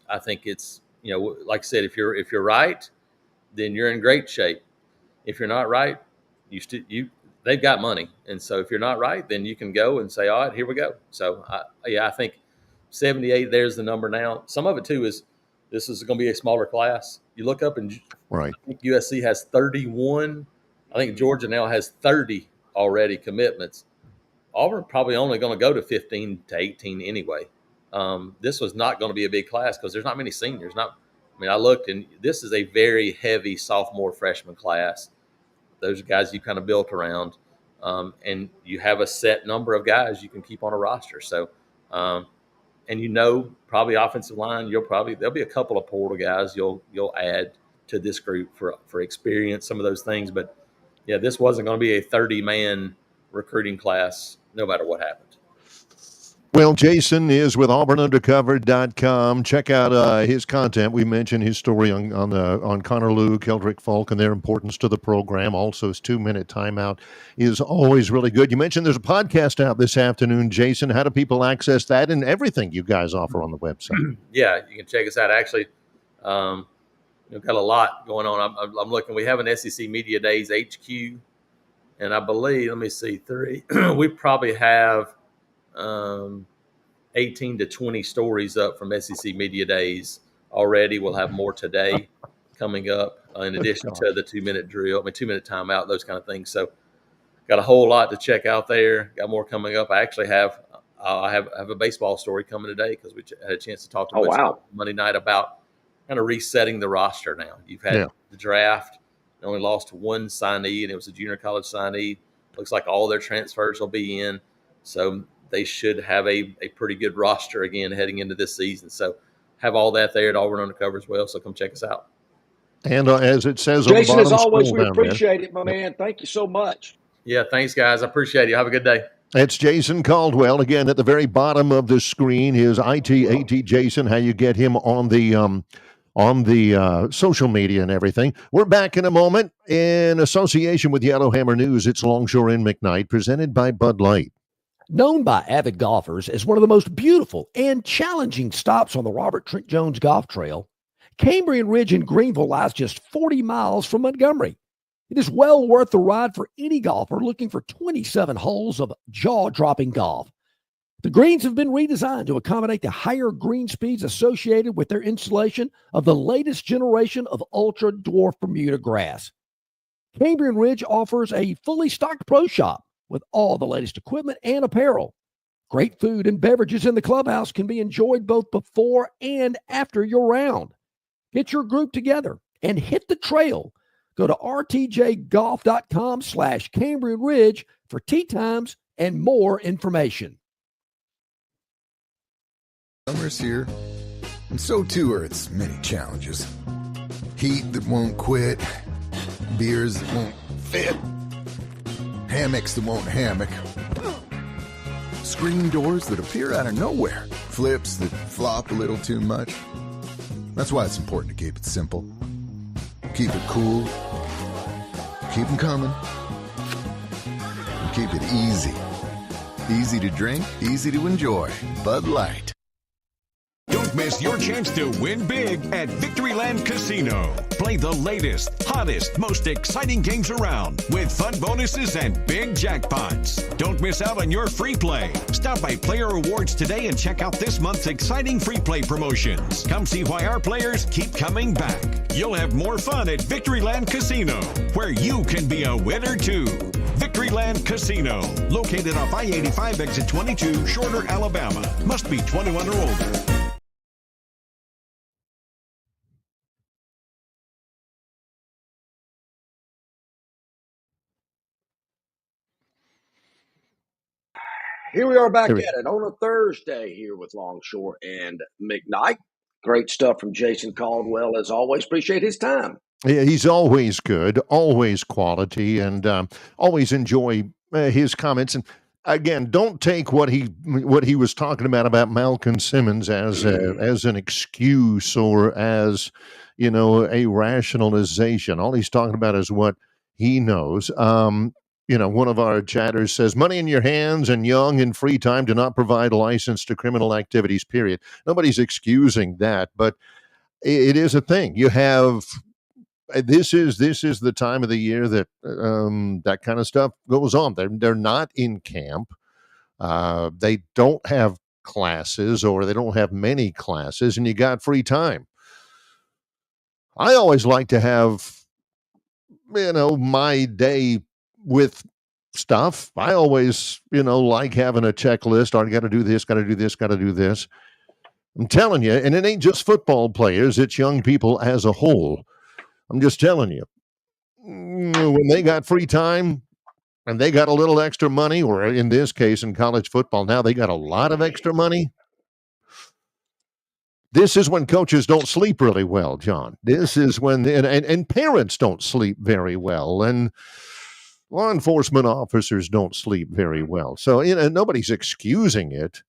like I said, if you're right, then you're in great shape. If you're not right, they've got money. And so if you're not right, then you can go and say, all right, here we go. So I think 78, there's the number now. Some of it too is this is going to be a smaller class. You look up and I think USC has 31. I think Georgia now has 30 already commitments. Auburn probably only going to go to 15 to 18 anyway. This was not going to be a big class because there's not many seniors. I looked, and this is a very heavy sophomore freshman class. Those are guys you kind of built around, and you have a set number of guys you can keep on a roster. So, and probably offensive line, there'll be a couple of portal guys you'll add to this group for experience, some of those things. But yeah, this wasn't going to be a 30-man recruiting class, no matter what happened. Well, Jason is with AuburnUndercover.com. Check out his content. We mentioned his story on Connor Lew, Keldrick Falk, and their importance to the program. Also, his 2-minute timeout is always really good. You mentioned there's a podcast out this afternoon, Jason. How do people access that and everything you guys offer on the website? Yeah, you can check us out. Actually, we've got a lot going on. I'm looking. We have an SEC Media Days HQ, and I believe, let me see, 3. We probably have 18 to 20 stories up from SEC Media Days already. We'll have more today coming up in addition to the 2-minute drill, 2-minute timeout, those kind of things. So got a whole lot to check out there. Got more coming up. I actually have I have a baseball story coming today because we had a chance to talk to Monday night about kind of resetting the roster now. You've had the draft. They only lost one signee, and it was a junior college signee. Looks like all their transfers will be in. So they should have a pretty good roster again heading into this season. So have all that there at Auburn Undercover as well. So come check us out. And as it says Jason, on the bottom, as always, we appreciate it, my man. Thank you so much. Yeah, thanks, guys. I appreciate you. Have a good day. It's Jason Caldwell. Again, at the very bottom of the screen is ITAT Jason, how you get him on the social media and everything. We're back in a moment in association with Yellowhammer News. It's Longshore and McKnight, presented by Bud Light. Known by avid golfers as one of the most beautiful and challenging stops on the Robert Trent Jones Golf Trail, Cambrian Ridge in Greenville lies just 40 miles from Montgomery. It is well worth the ride for any golfer looking for 27 holes of jaw-dropping golf. The greens have been redesigned to accommodate the higher green speeds associated with their installation of the latest generation of ultra-dwarf Bermuda grass. Cambrian Ridge offers a fully stocked pro shop with all the latest equipment and apparel. Great food and beverages in the clubhouse can be enjoyed both before and after your round. Get your group together and hit the trail. Go to rtjgolf.com/Cambrian Ridge for tee times and more information. Summer's here, and so too are its many challenges. Heat that won't quit, beers that won't fit, hammocks that won't hammock, screen doors that appear out of nowhere, flips that flop a little too much. That's why it's important to keep it simple. Keep it cool, keep them coming, and keep it easy. Easy to drink, easy to enjoy. Bud Light. Don't miss your chance to win big at Victoryland Casino. Play the latest, hottest, most exciting games around with fun bonuses and big jackpots. Don't miss out on your free play. Stop by Player Rewards today and check out this month's exciting free play promotions. Come see why our players keep coming back. You'll have more fun at Victoryland Casino, where you can be a winner too. Victoryland Casino, located off I-85 exit 22, Shorter, Alabama. Must be 21 or older. Here we are back at it on a Thursday here with Longshore and McKnight. Great stuff from Jason Caldwell, as always. Appreciate his time. Yeah, he's always good, always quality, and always enjoy his comments. And again, don't take what he was talking about Malcolm Simmons as an excuse or as a rationalization. All he's talking about is what he knows. One of our chatters says, money in your hands and young and free time do not provide license to criminal activities, period. Nobody's excusing that, but it is a thing. You have, this is the time of the year that that kind of stuff goes on. They're not in camp. They don't have classes, or they don't have many classes, and you got free time. I always like to have, my day with stuff. I always, like having a checklist. I got to do this, got to do this, got to do this. I'm telling you, and it ain't just football players, it's young people as a whole. I'm just telling you, when they got free time and they got a little extra money, or in this case, in college football, now they got a lot of extra money. This is when coaches don't sleep really well, John. This is when, and parents don't sleep very well, and law enforcement officers don't sleep very well. So, nobody's excusing it,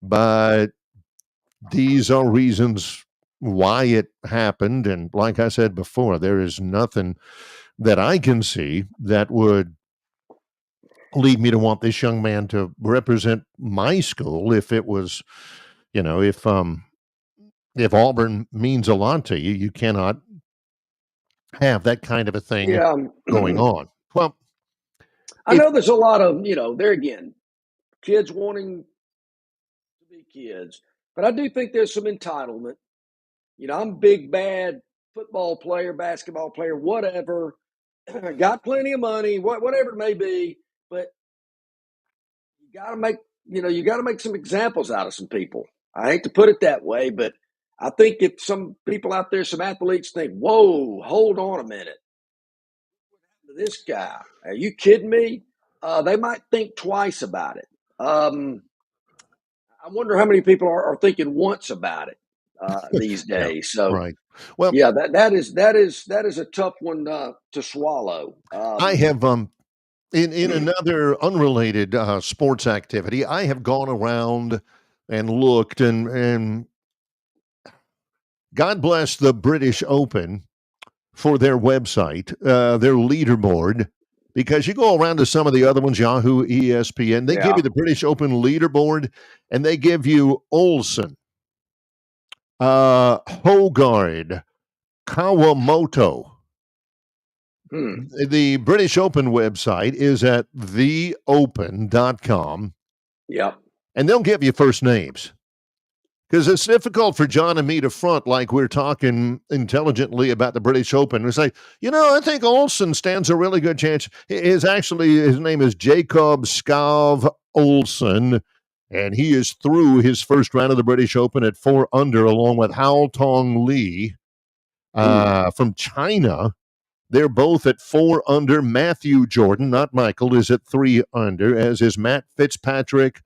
but these are reasons why it happened. And like I said before, there is nothing that I can see that would lead me to want this young man to represent my school if it was, if Auburn means a lot to you, you cannot have that kind of a thing going on. Well, I know there's a lot of, there again, kids wanting to be kids, but I do think there's some entitlement. I'm a big, bad football player, basketball player, whatever, got plenty of money, whatever it may be, but you got to make some examples out of some people. I hate to put it that way, but I think if some people out there, some athletes think, whoa, hold on a minute. What happened to this guy? Are you kidding me? They might think twice about it. I wonder how many people are thinking once about it these days. So, right. Well, yeah, that is a tough one to swallow. I have in another unrelated sports activity, I have gone around and looked, and God bless the British Open for their website, their leaderboard, because you go around to some of the other ones, Yahoo, ESPN, they give you the British Open leaderboard, and they give you Olsen, Hogard, Kawamoto. The British Open website is at theopen.com. Yep. And they'll give you first names. Because it's difficult for John and me to front like we're talking intelligently about the British Open. We say, I think Olsen stands a really good chance. His name is Jacob Skav Olsen, and he is through his first round of the British Open at 4 under, along with Hao Tong Li from China. They're both at 4 under. Matthew Jordan, not Michael, is at 3 under, as is Matt Fitzpatrick.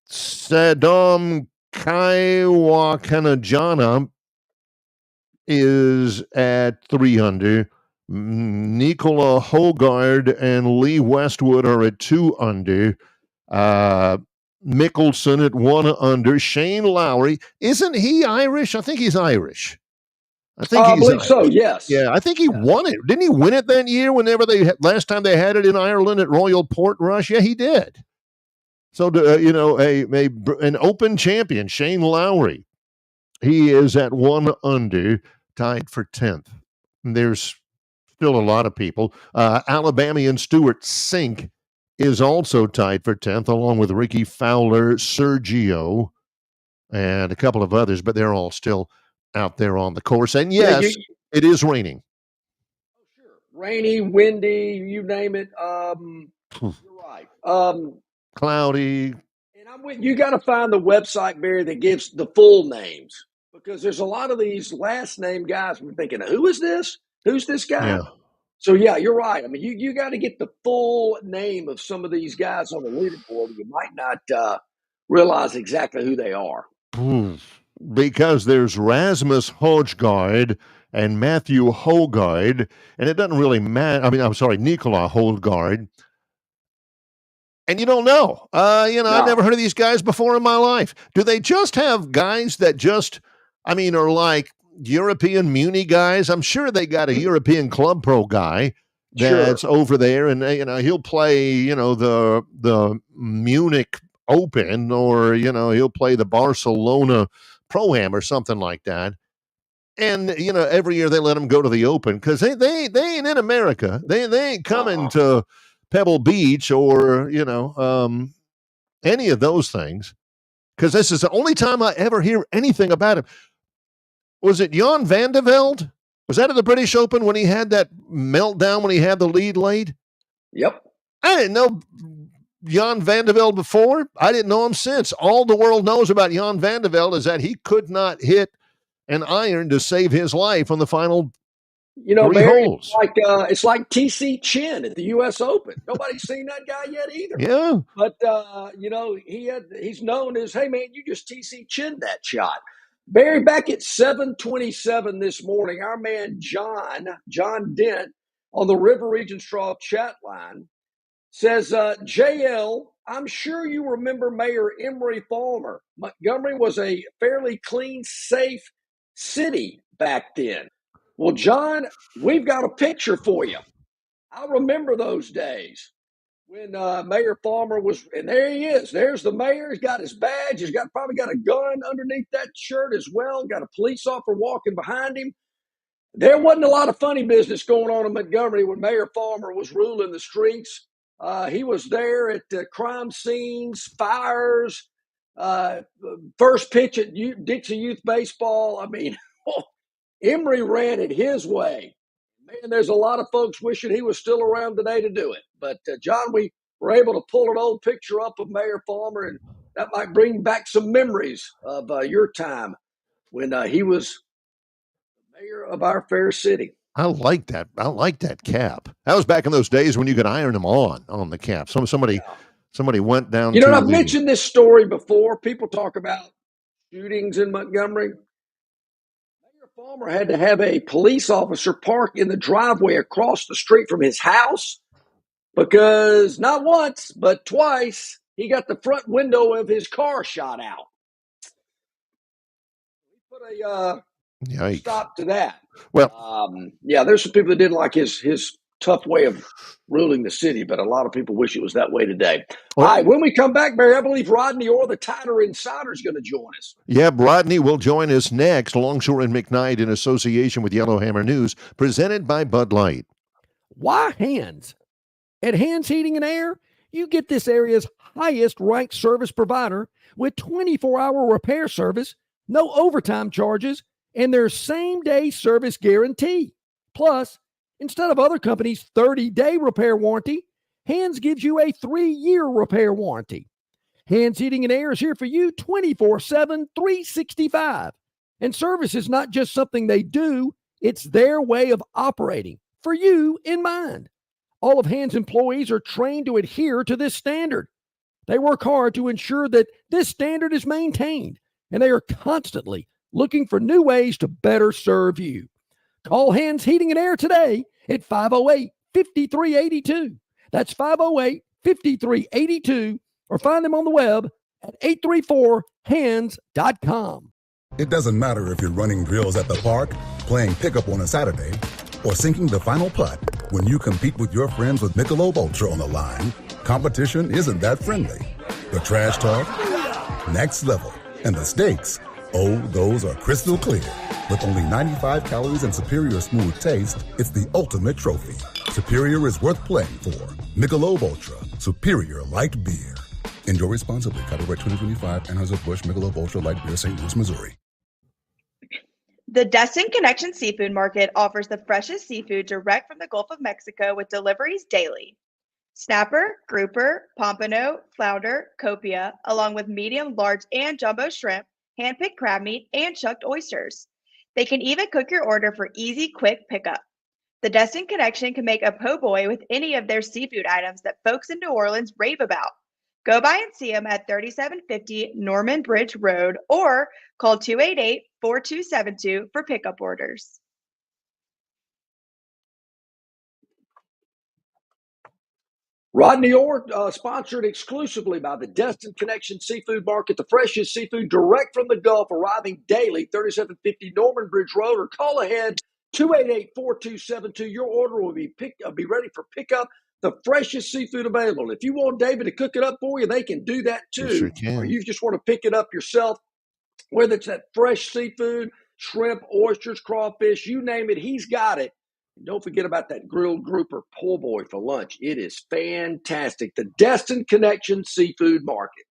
Saddam Kaiwakanajana is at 3 under. Nicola Hogard and Lee Westwood are at 2 under. Mickelson at 1 under. Shane Lowry, isn't he Irish? I think he's Irish. I believe so, yes. Yeah, I think he won it. Didn't he win it that year whenever last time they had it in Ireland at Royal Portrush? Yeah, he did. So, an Open champion, Shane Lowry, he is at 1 under, tied for 10th. And there's still a lot of people. Alabamian Stuart Sink is also tied for 10th, along with Ricky Fowler, Sergio, and a couple of others, but they're all still out there on the course. And yes, it is raining. Oh, sure. Rainy, windy, you name it. You're right. Cloudy. And I'm with you. Got to find the website, Barry, that gives the full names, because there's a lot of these last name guys. We're thinking, who is this? Who's this guy? Yeah. So, yeah, you're right. I mean, you got to get the full name of some of these guys on the leaderboard. You might not realize exactly who they are. Because there's Rasmus Højgaard and Matthew Højgaard, and it doesn't really matter. I mean, I'm sorry, Nicola Højgaard. And you don't know. No. I've never heard of these guys before in my life. Do they just have guys that are like European Muni guys? I'm sure they got a European Club Pro guy that's over there, and he'll play, the Munich Open, or he'll play the Barcelona Pro-Am or something like that. And every year they let him go to the Open because they ain't in America. They ain't coming to Pebble Beach or any of those things, because this is the only time I ever hear anything about him. Was it Jan van de Velde? Was that at the British Open when he had that meltdown when he had the lead laid? Yep. I didn't know Jan van de Velde before. I didn't know him since. All the world knows about Jan van de Velde is that he could not hit an iron to save his life on the final three holes. It's like TC Chin at the U.S. Open. Nobody's seen that guy yet either. Yeah. But, he's known as, hey, man, you just TC Chin that shot. Barry, back at 7:27 this morning, our man John Dent on the River Region Straw chat line says, JL, I'm sure you remember Mayor Emery Farmer. Montgomery was a fairly clean, safe city back then. Well, John, we've got a picture for you. I remember those days when Mayor Farmer was, and there he is. There's the mayor. He's got his badge. He's probably got a gun underneath that shirt as well. Got a police officer walking behind him. There wasn't a lot of funny business going on in Montgomery when Mayor Farmer was ruling the streets. He was there at crime scenes, fires, first pitch at Dixie Youth Baseball. I mean, Emery ran it his way. Man, there's a lot of folks wishing he was still around today to do it. But, John, we were able to pull an old picture up of Mayor Farmer, and that might bring back some memories of your time when he was mayor of our fair city. I like that. I like that cap. That was back in those days when you could iron them on the cap. Somebody went down. I've mentioned this story before. People talk about shootings in Montgomery. Mayor Farmer had to have a police officer park in the driveway across the street from his house because not once, but twice, he got the front window of his car shot out. He put a stop to that. Well, there's some people that didn't like his tough way of ruling the city, but a lot of people wish it was that way today. All right, when we come back, Barry, I believe Rodney or the Tighter Insider is going to join us. Yeah, Rodney will join us next. Longshore and McKnight in association with Yellowhammer News, presented by Bud Light. Why Hands? At Hands Heating and Air, you get this area's highest ranked service provider with 24-hour repair service, no overtime charges, and their same-day service guarantee. Plus, instead of other companies' 30-day repair warranty, Hands gives you a 3-year repair warranty. Hands Heating and Air is here for you 24/7, 365. And service is not just something they do, it's their way of operating, for you in mind. All of Hands employees are trained to adhere to this standard. They work hard to ensure that this standard is maintained, and they are constantly looking for new ways to better serve you. Call Hands Heating and Air today at 508-5382. That's 508-5382, or find them on the web at 834hands.com. It doesn't matter if you're running drills at the park, playing pickup on a Saturday, or sinking the final putt. When you compete with your friends with Michelob Ultra on the line, competition isn't that friendly. The trash talk, next level, and the stakes, those are crystal clear. With only 95 calories and superior smooth taste, it's the ultimate trophy. Superior is worth playing for. Michelob Ultra, superior light beer. Enjoy responsibly. Copyright 2025, Anheuser-Busch Michelob Ultra Light Beer, St. Louis, Missouri. The Destin Connection Seafood Market offers the freshest seafood direct from the Gulf of Mexico with deliveries daily. Snapper, grouper, pompano, flounder, copia, along with medium, large, and jumbo shrimp, hand-picked crab meat, and chucked oysters. They can even cook your order for easy, quick pickup. The Destin Connection can make a po' boy with any of their seafood items that folks in New Orleans rave about. Go by and see them at 3750 Norman Bridge Road or call 288-4272 for pickup orders. Rodney Orr, sponsored exclusively by the Destin Connection Seafood Market, the freshest seafood direct from the Gulf, arriving daily, 3750 Norman Bridge Road, or call ahead 288-4272. Your order will be ready for pickup. The freshest seafood available. If you want David to cook it up for you, they can do that too. You sure can. Or you just want to pick it up yourself, whether it's that fresh seafood, shrimp, oysters, crawfish, you name it, he's got it. And don't forget about that grilled grouper po' boy for lunch. It is fantastic. The Destin Connection Seafood Market.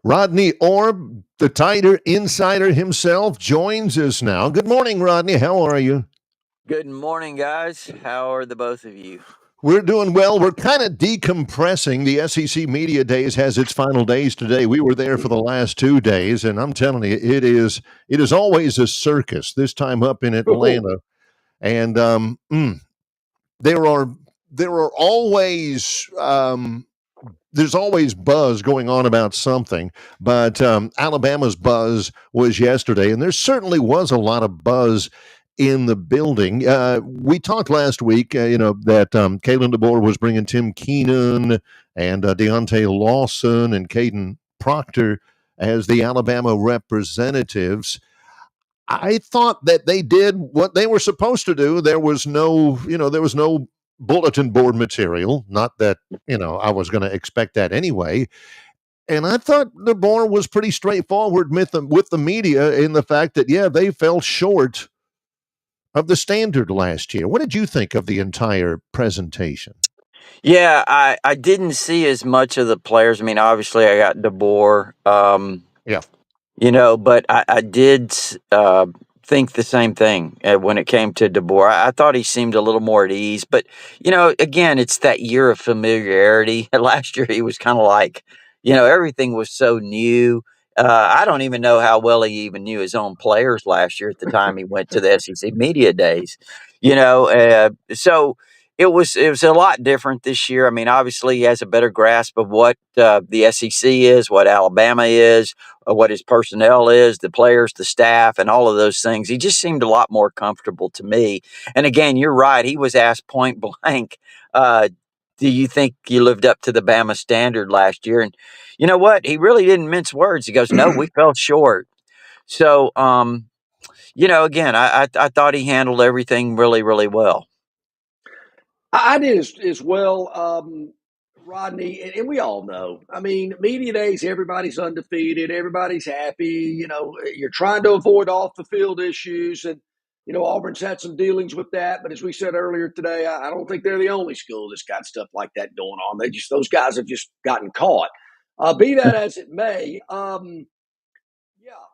Rodney Orr, the Tiger insider himself, joins us now. Good morning, Rodney. How are you? Good morning, guys. How are the both of you? We're doing well. We're kind of decompressing. The SEC Media Days has its final days today. We were there for the last 2 days, and I'm telling you, it is always a circus, this time up in Atlanta. And there are always there's always buzz going on about something, but Alabama's buzz was yesterday, and there certainly was a lot of buzz in the building. We talked last week, that Kalen DeBoer was bringing Tim Keenan and Deontay Lawson and Caden Proctor as the Alabama representatives. I thought that they did what they were supposed to do. There was no bulletin board material. Not that, I was going to expect that anyway. And I thought DeBoer was pretty straightforward with the media in the fact that, they fell short of the standard last year. What did you think of the entire presentation? Yeah, I didn't see as much of the players. I mean, obviously I got DeBoer. But I did think the same thing when it came to DeBoer. I thought he seemed a little more at ease. But, again, it's that year of familiarity. Last year he was kind of like, everything was so new. I don't even know how well he even knew his own players last year at the time he went to the SEC Media Days. So it was a lot different this year. I mean, obviously he has a better grasp of what the SEC is, what Alabama is, what his personnel is, the players, the staff, and all of those things. He just seemed a lot more comfortable to me. And again, you're right. He was asked point blank, do you think you lived up to the Bama standard last year? And you know what? He really didn't mince words. He goes, no, we fell short. So, again, I thought he handled everything really, really well. I did as well, Rodney, and we all know. I mean, media days, everybody's undefeated, everybody's happy. You're trying to avoid off the field issues, and Auburn's had some dealings with that. But as we said earlier today, I don't think they're the only school that's got stuff like that going on. Those guys have just gotten caught. Be that as it may,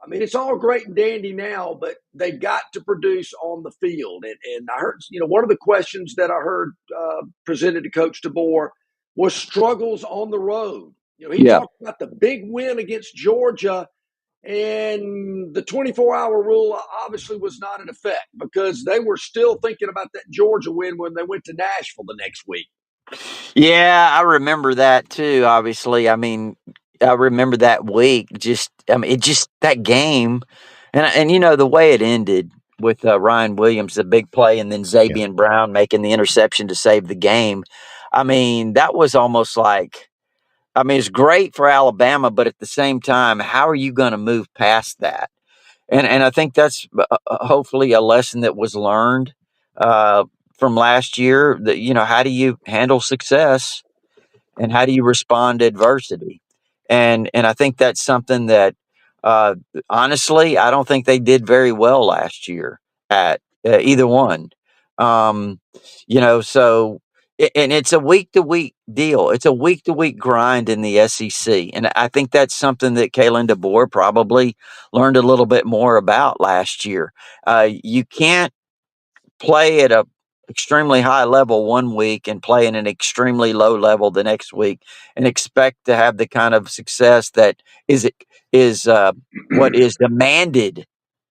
I mean, it's all great and dandy now, but they've got to produce on the field. And I heard, one of the questions that I heard presented to Coach DeBoer was struggles on the road. He talked about the big win against Georgia, and the 24-hour rule obviously was not in effect because they were still thinking about that Georgia win when they went to Nashville the next week. Yeah, I remember that too, obviously. I mean, I remember that week, that game, and the way it ended with Ryan Williams, the big play, and then Xavier Brown making the interception to save the game. I mean, that was almost like, it's great for Alabama, but at the same time, how are you going to move past that? And I think that's hopefully a lesson that was learned from last year. That how do you handle success, and how do you respond to adversity? And I think that's something that honestly, I don't think they did very well last year at either one. So and it's a week to week deal. It's a week to week grind in the SEC, and I think that's something that Kalen DeBoer probably learned a little bit more about last year. You can't play at a extremely high level one week and play in an extremely low level the next week and expect to have the kind of success that is what is demanded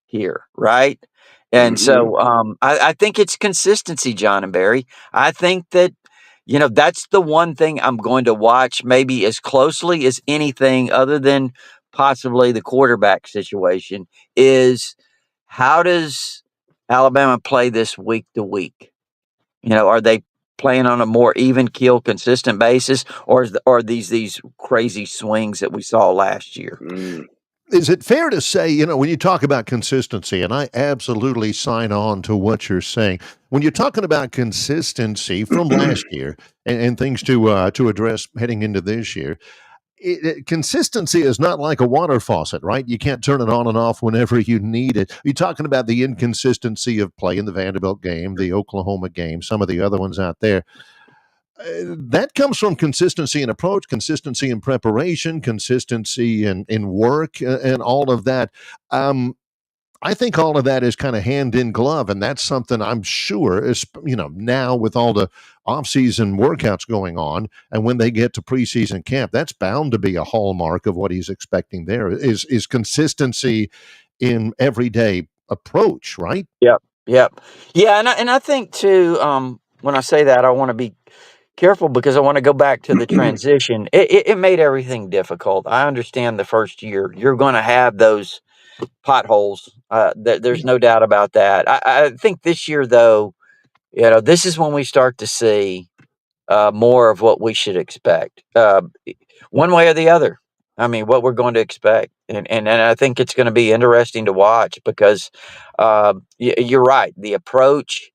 here, right? And so I think it's consistency, John and Barry. I think that, that's the one thing I'm going to watch maybe as closely as anything other than possibly the quarterback situation is how does Alabama play this week to week? Are they playing on a more even keel, consistent basis, or are these crazy swings that we saw last year? Is it fair to say, when you talk about consistency, and I absolutely sign on to what you're saying, when you're talking about consistency from last year and things to address heading into this year, consistency is not like a water faucet, right? You can't turn it on and off whenever you need it. You're talking about the inconsistency of play in the Vanderbilt game, the Oklahoma game, some of the other ones out there. That comes from consistency in approach, consistency in preparation, consistency in work, and all of that. I think all of that is kind of hand in glove, and that's something I'm sure is, now with all the off-season workouts going on, and when they get to preseason camp, that's bound to be a hallmark of what he's expecting there is consistency in everyday approach, right? Yep. Yeah, and I think too, when I say that, I want to be careful because I want to go back to the transition. It made everything difficult. I understand the first year you're going to have those potholes. There's no doubt about that. I think this year, though, this is when we start to see more of what we should expect, one way or the other. I mean, what we're going to expect, and I think it's going to be interesting to watch because you're right. The approach.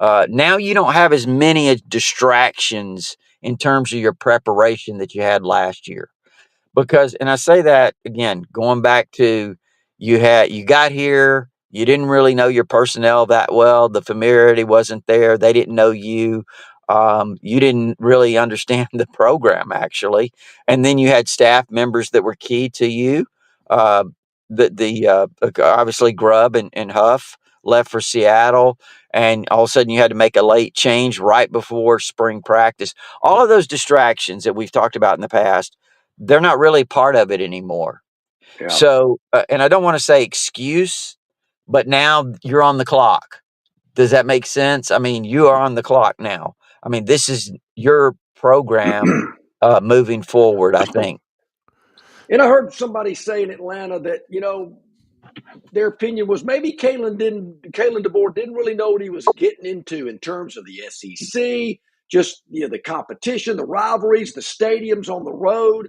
Now you don't have as many distractions in terms of your preparation that you had last year. Because, and I say that again, going back to you got here, you didn't really know your personnel that well. The familiarity wasn't there. They didn't know you. You didn't really understand the program actually. And then you had staff members that were key to you. Uh, obviously Grubb and Huff left for Seattle, and all of a sudden you had to make a late change right before spring practice. All of those distractions that we've talked about in the past, they're not really part of it anymore. Yeah. So, and I don't want to say excuse, but now you're on the clock. Does that make sense? I mean, you are on the clock now. I mean, this is your program moving forward, I think. And I heard somebody say in Atlanta that, their opinion was maybe Kalen DeBoer didn't really know what he was getting into in terms of the SEC, just the competition, the rivalries, the stadiums on the road.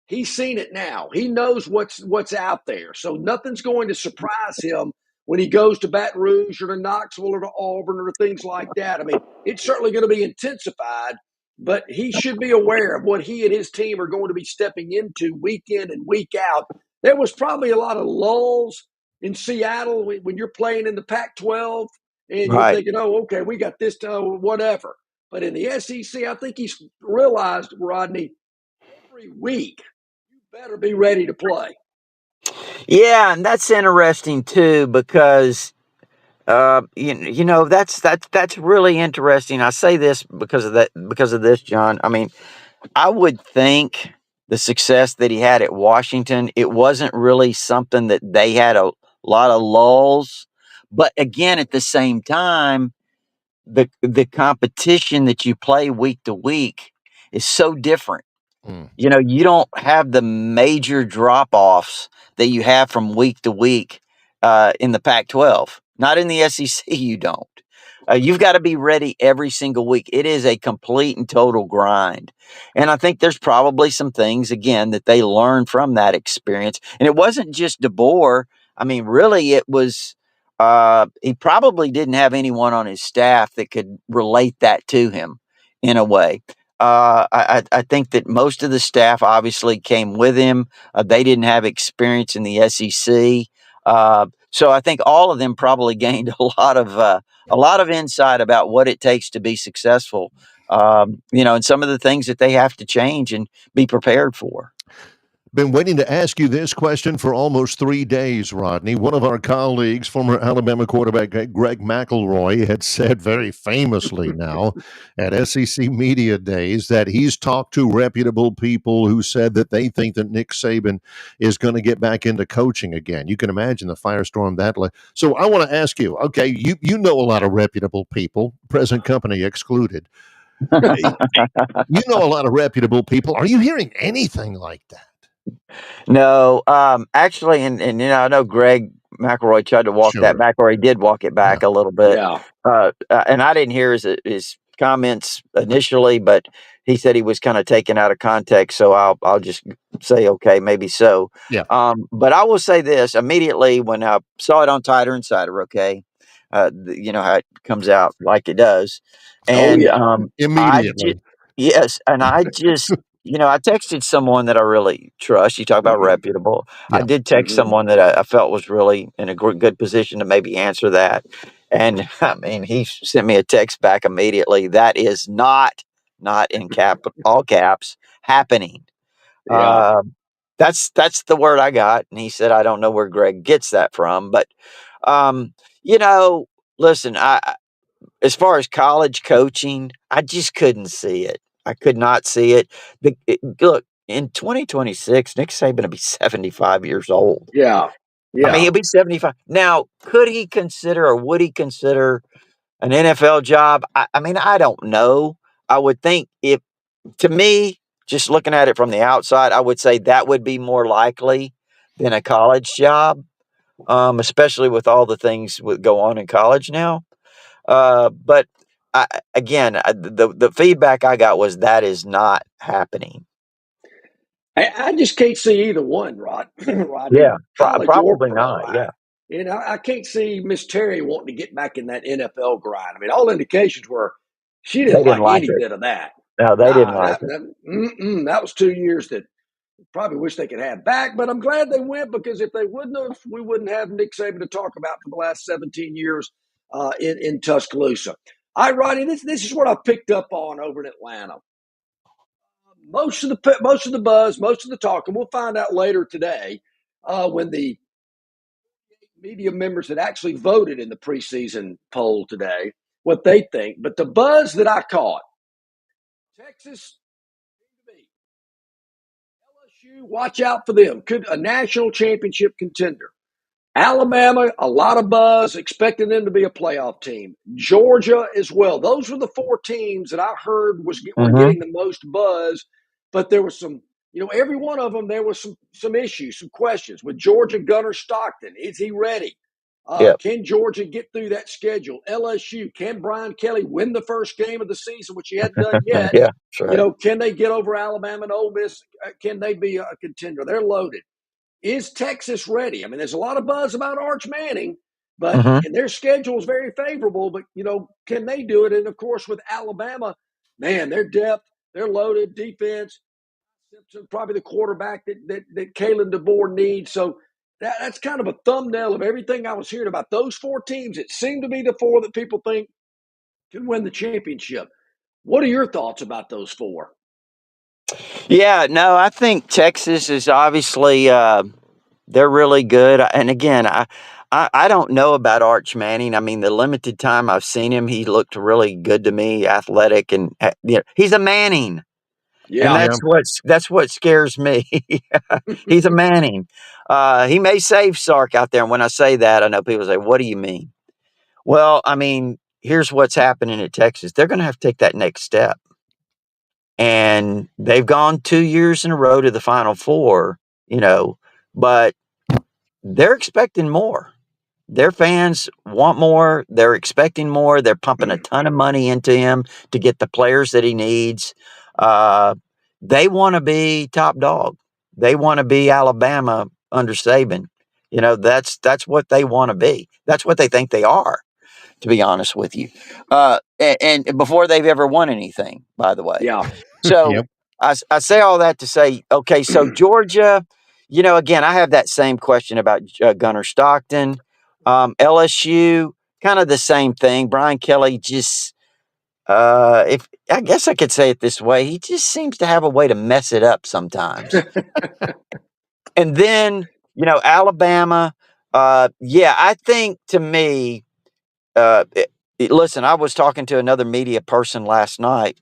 He's seen it now. He knows what's out there. So nothing's going to surprise him when he goes to Baton Rouge or to Knoxville or to Auburn or things like that. I mean, it's certainly going to be intensified, but he should be aware of what he and his team are going to be stepping into week in and week out. There was probably a lot of lulls in Seattle when you're playing in the Pac-12 and you're thinking, oh, okay, we got this, whatever. But in the SEC, I think he's realized, Rodney, every week, you better be ready to play. Yeah, and that's interesting too because that's really interesting. I say this because of this, John. I mean, I would think the success that he had at Washington, it wasn't really something that they had a lot of lulls. But again, at the same time, the competition that you play week to week is so different. You don't have the major drop-offs that you have from week to week in the Pac-12. Not in the SEC, you don't. You've got to be ready every single week. It is a complete and total grind. And I think there's probably some things, again, that they learned from that experience. And it wasn't just DeBoer. I mean, really, it was he probably didn't have anyone on his staff that could relate that to him in a way. I think that most of the staff obviously came with him. They didn't have experience in the SEC. So I think all of them probably gained a lot of insight about what it takes to be successful, and some of the things that they have to change and be prepared for. Been waiting to ask you this question for almost 3 days, Rodney. One of our colleagues, former Alabama quarterback Greg McElroy, had said very famously now at SEC Media Days that he's talked to reputable people who said that they think that Nick Saban is going to get back into coaching again. You can imagine the firestorm that led. So I want to ask you, okay, you know a lot of reputable people, present company excluded. You know a lot of reputable people. Are you hearing anything like that? No, actually, and I know Greg McElroy tried to walk that back, or he did walk it back a little bit. Yeah. And I didn't hear his comments initially, but he said he was kind of taken out of context. So I'll just say, okay, maybe so. Yeah. But I will say this immediately when I saw it on Tighter Insider. Okay, you know how it comes out like it does, and immediately. Yes, and I just. I texted someone that I really trust. You talk about reputable. I did text someone that I felt was really in a good position to maybe answer that. And I mean, he sent me a text back immediately. That is not in all caps happening. Yeah. That's the word I got. And he said, I don't know where Greg gets that from, but listen, as far as college coaching, I just couldn't see it. I could not see it. Look, in 2026, Nick Saban will be 75 years old. Yeah. I mean, he'll be 75. Now, could he consider or would he consider an NFL job? I mean, I don't know. I would think to me, just looking at it from the outside, I would say that would be more likely than a college job, especially with all the things that go on in college now. But the feedback I got was that is not happening. I just can't see either one, Rodney. Yeah, College probably or not. pro. Yeah, I can't see Miss Terry wanting to get back in that NFL grind. I mean, all indications were she they didn't didn't like like any it. bit of that. No, they didn't like it. That was 2 years that probably wish they could have back. But I'm glad they went, because if they wouldn't have, we wouldn't have Nick Saban to talk about for the last 17 years in Tuscaloosa. All right, Rodney, this is what I picked up on over in Atlanta. Most of the buzz, most of the talk, and we'll find out later today when the media members that actually voted in the preseason poll today, what they think. But the buzz that I caught, Texas, LSU, watch out for them. Could a national championship contender. Alabama, a lot of buzz, expecting them to be a playoff team. Georgia as well. Those were the 4 teams that I heard were getting the most buzz, but there was some, every one of them, there was some issues, some questions. With Georgia, Gunnar Stockton, is he ready? Can Georgia get through that schedule? LSU, can Brian Kelly win the first game of the season, which he hadn't done yet? Yeah, sure. Can they get over Alabama and Ole Miss? Can they be a contender? They're loaded. Is Texas ready? I mean, there's a lot of buzz about Arch Manning, but their schedule is very favorable. But, can they do it? And, of course, with Alabama, man, their depth, they're loaded, defense, Simpson, probably the quarterback that Kalen DeBoer needs. So that's kind of a thumbnail of everything I was hearing about those 4 teams. It seemed to be the 4 that people think can win the championship. What are your thoughts about those 4? Yeah, no, I think Texas is obviously they're really good. And again, I don't know about Arch Manning. I mean, the limited time I've seen him, he looked really good to me, athletic, and he's a Manning. Yeah, and that's what scares me. He's a Manning. He may save Sark out there, and when I say that, I know people say, "What do you mean?" Well, I mean, here's what's happening at Texas. They're going to have to take that next step. And they've gone 2 years in a row to the Final Four, but they're expecting more. Their fans want more. They're expecting more. They're pumping a ton of money into him to get the players that he needs. They want to be top dog. They want to be Alabama under Saban. That's what they want to be. That's what they think they are, to be honest with you. And before they've ever won anything, by the way. Yeah. So I say all that to say, okay, so Georgia, again, I have that same question about Gunnar Stockton. LSU, kind of the same thing. Brian Kelly just, if I guess I could say it this way, he just seems to have a way to mess it up sometimes. And then, Alabama, I think to me, listen, I was talking to another media person last night,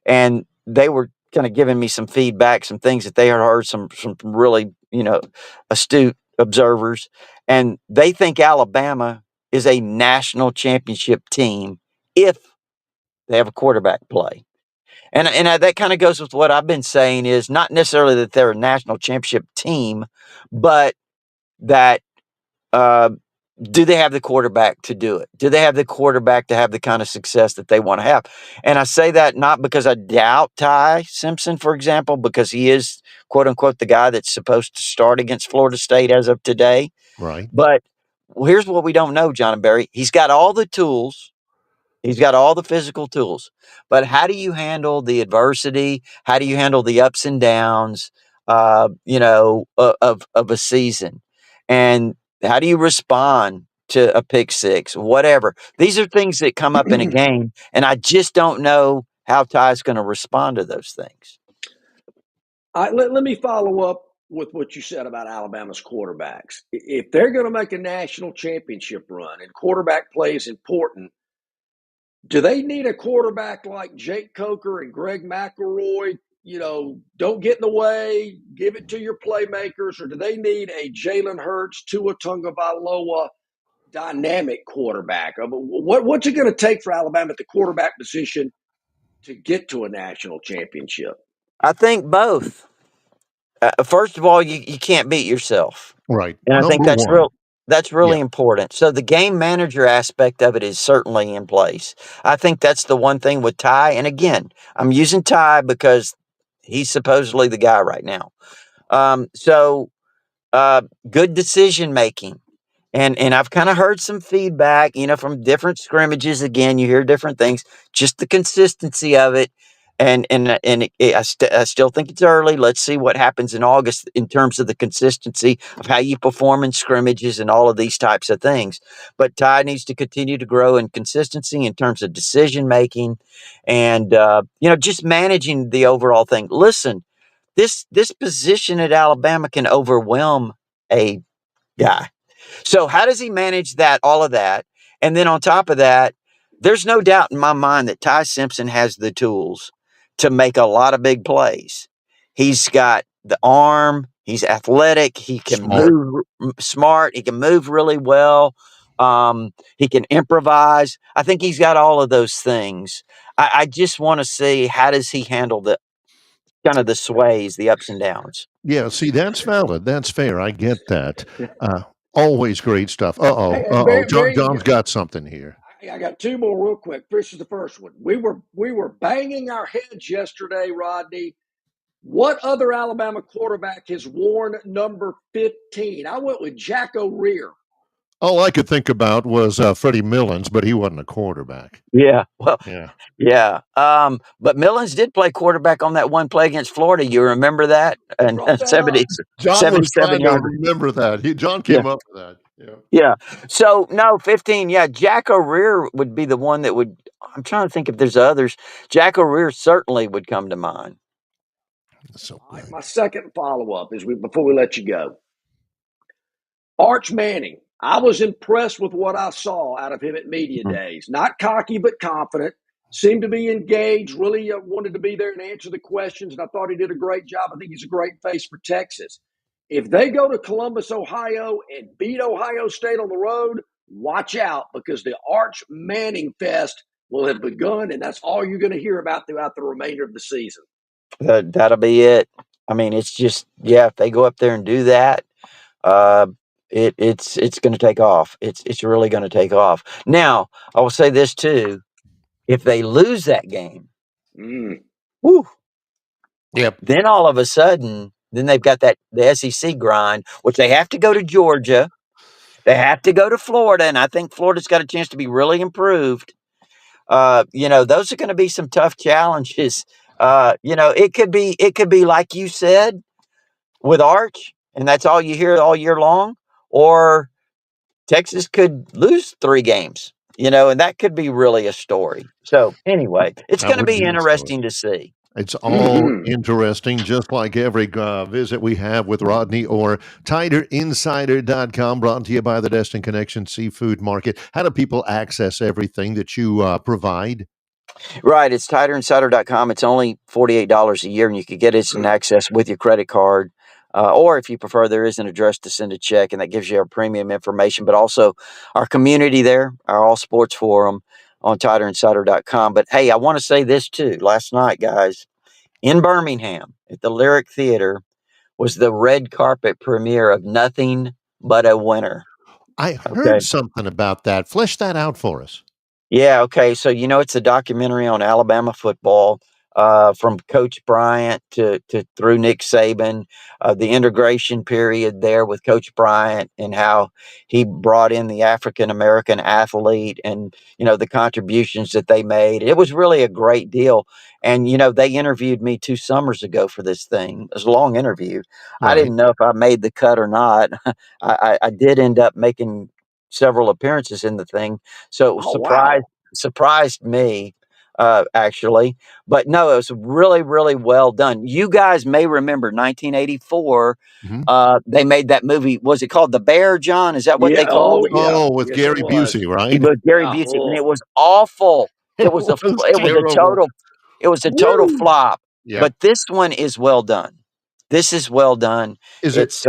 and they were kind of giving me some feedback, some things that they had heard, some really, astute observers, and they think Alabama is a national championship team if they have a quarterback play. And that kind of goes with what I've been saying is not necessarily that they're a national championship team, but that uh, do they have the quarterback to do it? Do they have the quarterback to have the kind of success that they want to have? And I say that not because I doubt Ty Simpson, for example, because he is, quote unquote, the guy that's supposed to start against Florida State as of today. Right. But here's what we don't know, John and Barry. He's got all the tools. He's got all the physical tools, but how do you handle the adversity? How do you handle the ups and downs, of a season? And how do you respond to a pick six, whatever? These are things that come up in a game, and I just don't know how Ty's going to respond to those things. Let me follow up with what you said about Alabama's quarterbacks. If they're going to make a national championship run and quarterback play is important, do they need a quarterback like Jake Coker and Greg McElroy? Don't get in the way, give it to your playmakers, or do they need a Jalen Hurts, Tua Tagovailoa dynamic quarterback? What's it going to take for Alabama at the quarterback position to get to a national championship? I think both. First of all, you can't beat yourself. Right. And I think Number one. that's really important. So the game manager aspect of it is certainly in place. I think that's the one thing with Ty. And again, I'm using Ty because he's supposedly the guy right now. Good decision making. And I've kind of heard some feedback, from different scrimmages. Again, you hear different things, just the consistency of it. I still think it's early. Let's see what happens in August in terms of the consistency of how you perform in scrimmages and all of these types of things. But Ty needs to continue to grow in consistency in terms of decision making and, just managing the overall thing. Listen, this position at Alabama can overwhelm a guy. So how does he manage all of that? And then on top of that, there's no doubt in my mind that Ty Simpson has the tools to make a lot of big plays. He's got the arm. He's athletic. He can move smart. He can move really well. He can improvise. I think he's got all of those things. I just want to see how does he handle the kind of the sways, the ups and downs. Yeah, see, that's valid. That's fair. I get that. Always great stuff. John's got something here. I got two more real quick. This is the first one. We were banging our heads yesterday, Rodney. What other Alabama quarterback has worn number 15? I went with Jack O'Rear. All I could think about was Freddie Millins, but he wasn't a quarterback. Yeah, well, yeah. But Millins did play quarterback on that one play against Florida. You remember that? And 70, John was trying to remember that. John came up with that. Yeah. So, no, 15. Yeah, Jack O'Rear would be the one that would. I'm trying to think if there's others. Jack O'Rear certainly would come to mind. So my second follow-up is before we let you go. Arch Manning. I was impressed with what I saw out of him at media days. Not cocky, but confident. Seemed to be engaged, really wanted to be there and answer the questions, and I thought he did a great job. I think he's a great face for Texas. If they go to Columbus, Ohio, and beat Ohio State on the road, watch out because the Arch Manning Fest will have begun, and that's all you're going to hear about throughout the remainder of the season. That'll be it. I mean, it's just, if they go up there and do that, it's going to take off. It's really going to take off. Now, I will say this too: if they lose that game, then all of a sudden, then they've got the SEC grind, which they have to go to Georgia, they have to go to Florida, and I think Florida's got a chance to be really improved. Those are going to be some tough challenges. It could be like you said with Arch, and that's all you hear all year long. Or Texas could lose 3 games and that could be really a story. So anyway, it's That going to would be be a story. interesting to see. It's all interesting, just like every visit we have with Rodney or TigerInsider.com, brought to you by the Destin Connection Seafood Market. How do people access everything that you provide? Right. It's TigerInsider.com. It's only $48 a year, and you could get instant access with your credit card. Or if you prefer, there is an address to send a check, and that gives you our premium information, but also our community there, our all sports forum on TigerInsider.com. But hey, I want to say this too. Last night, guys, in Birmingham at the Lyric Theater was the red carpet premiere of Nothing But a Winner. I heard something about that. Flesh that out for us. Yeah, okay. So it's a documentary on Alabama football, from Coach Bryant to through Nick Saban, the integration period there with Coach Bryant and how he brought in the African American athlete and the contributions that they made. It was really a great deal. And they interviewed me 2 summers ago for this thing. It was a long interview. I Right. didn't know if I made the cut or not. I did end up making several appearances in the thing. So it was surprised me, actually. But no, it was really, really well done. You guys may remember 1984. They made that movie. Was it called The Bear, John? Is that what they called it? Oh, with Gary Busey, right? With Gary Busey, and it was awful. It was a terrible. total flop. Yeah. But this one is well done. This is well done. It's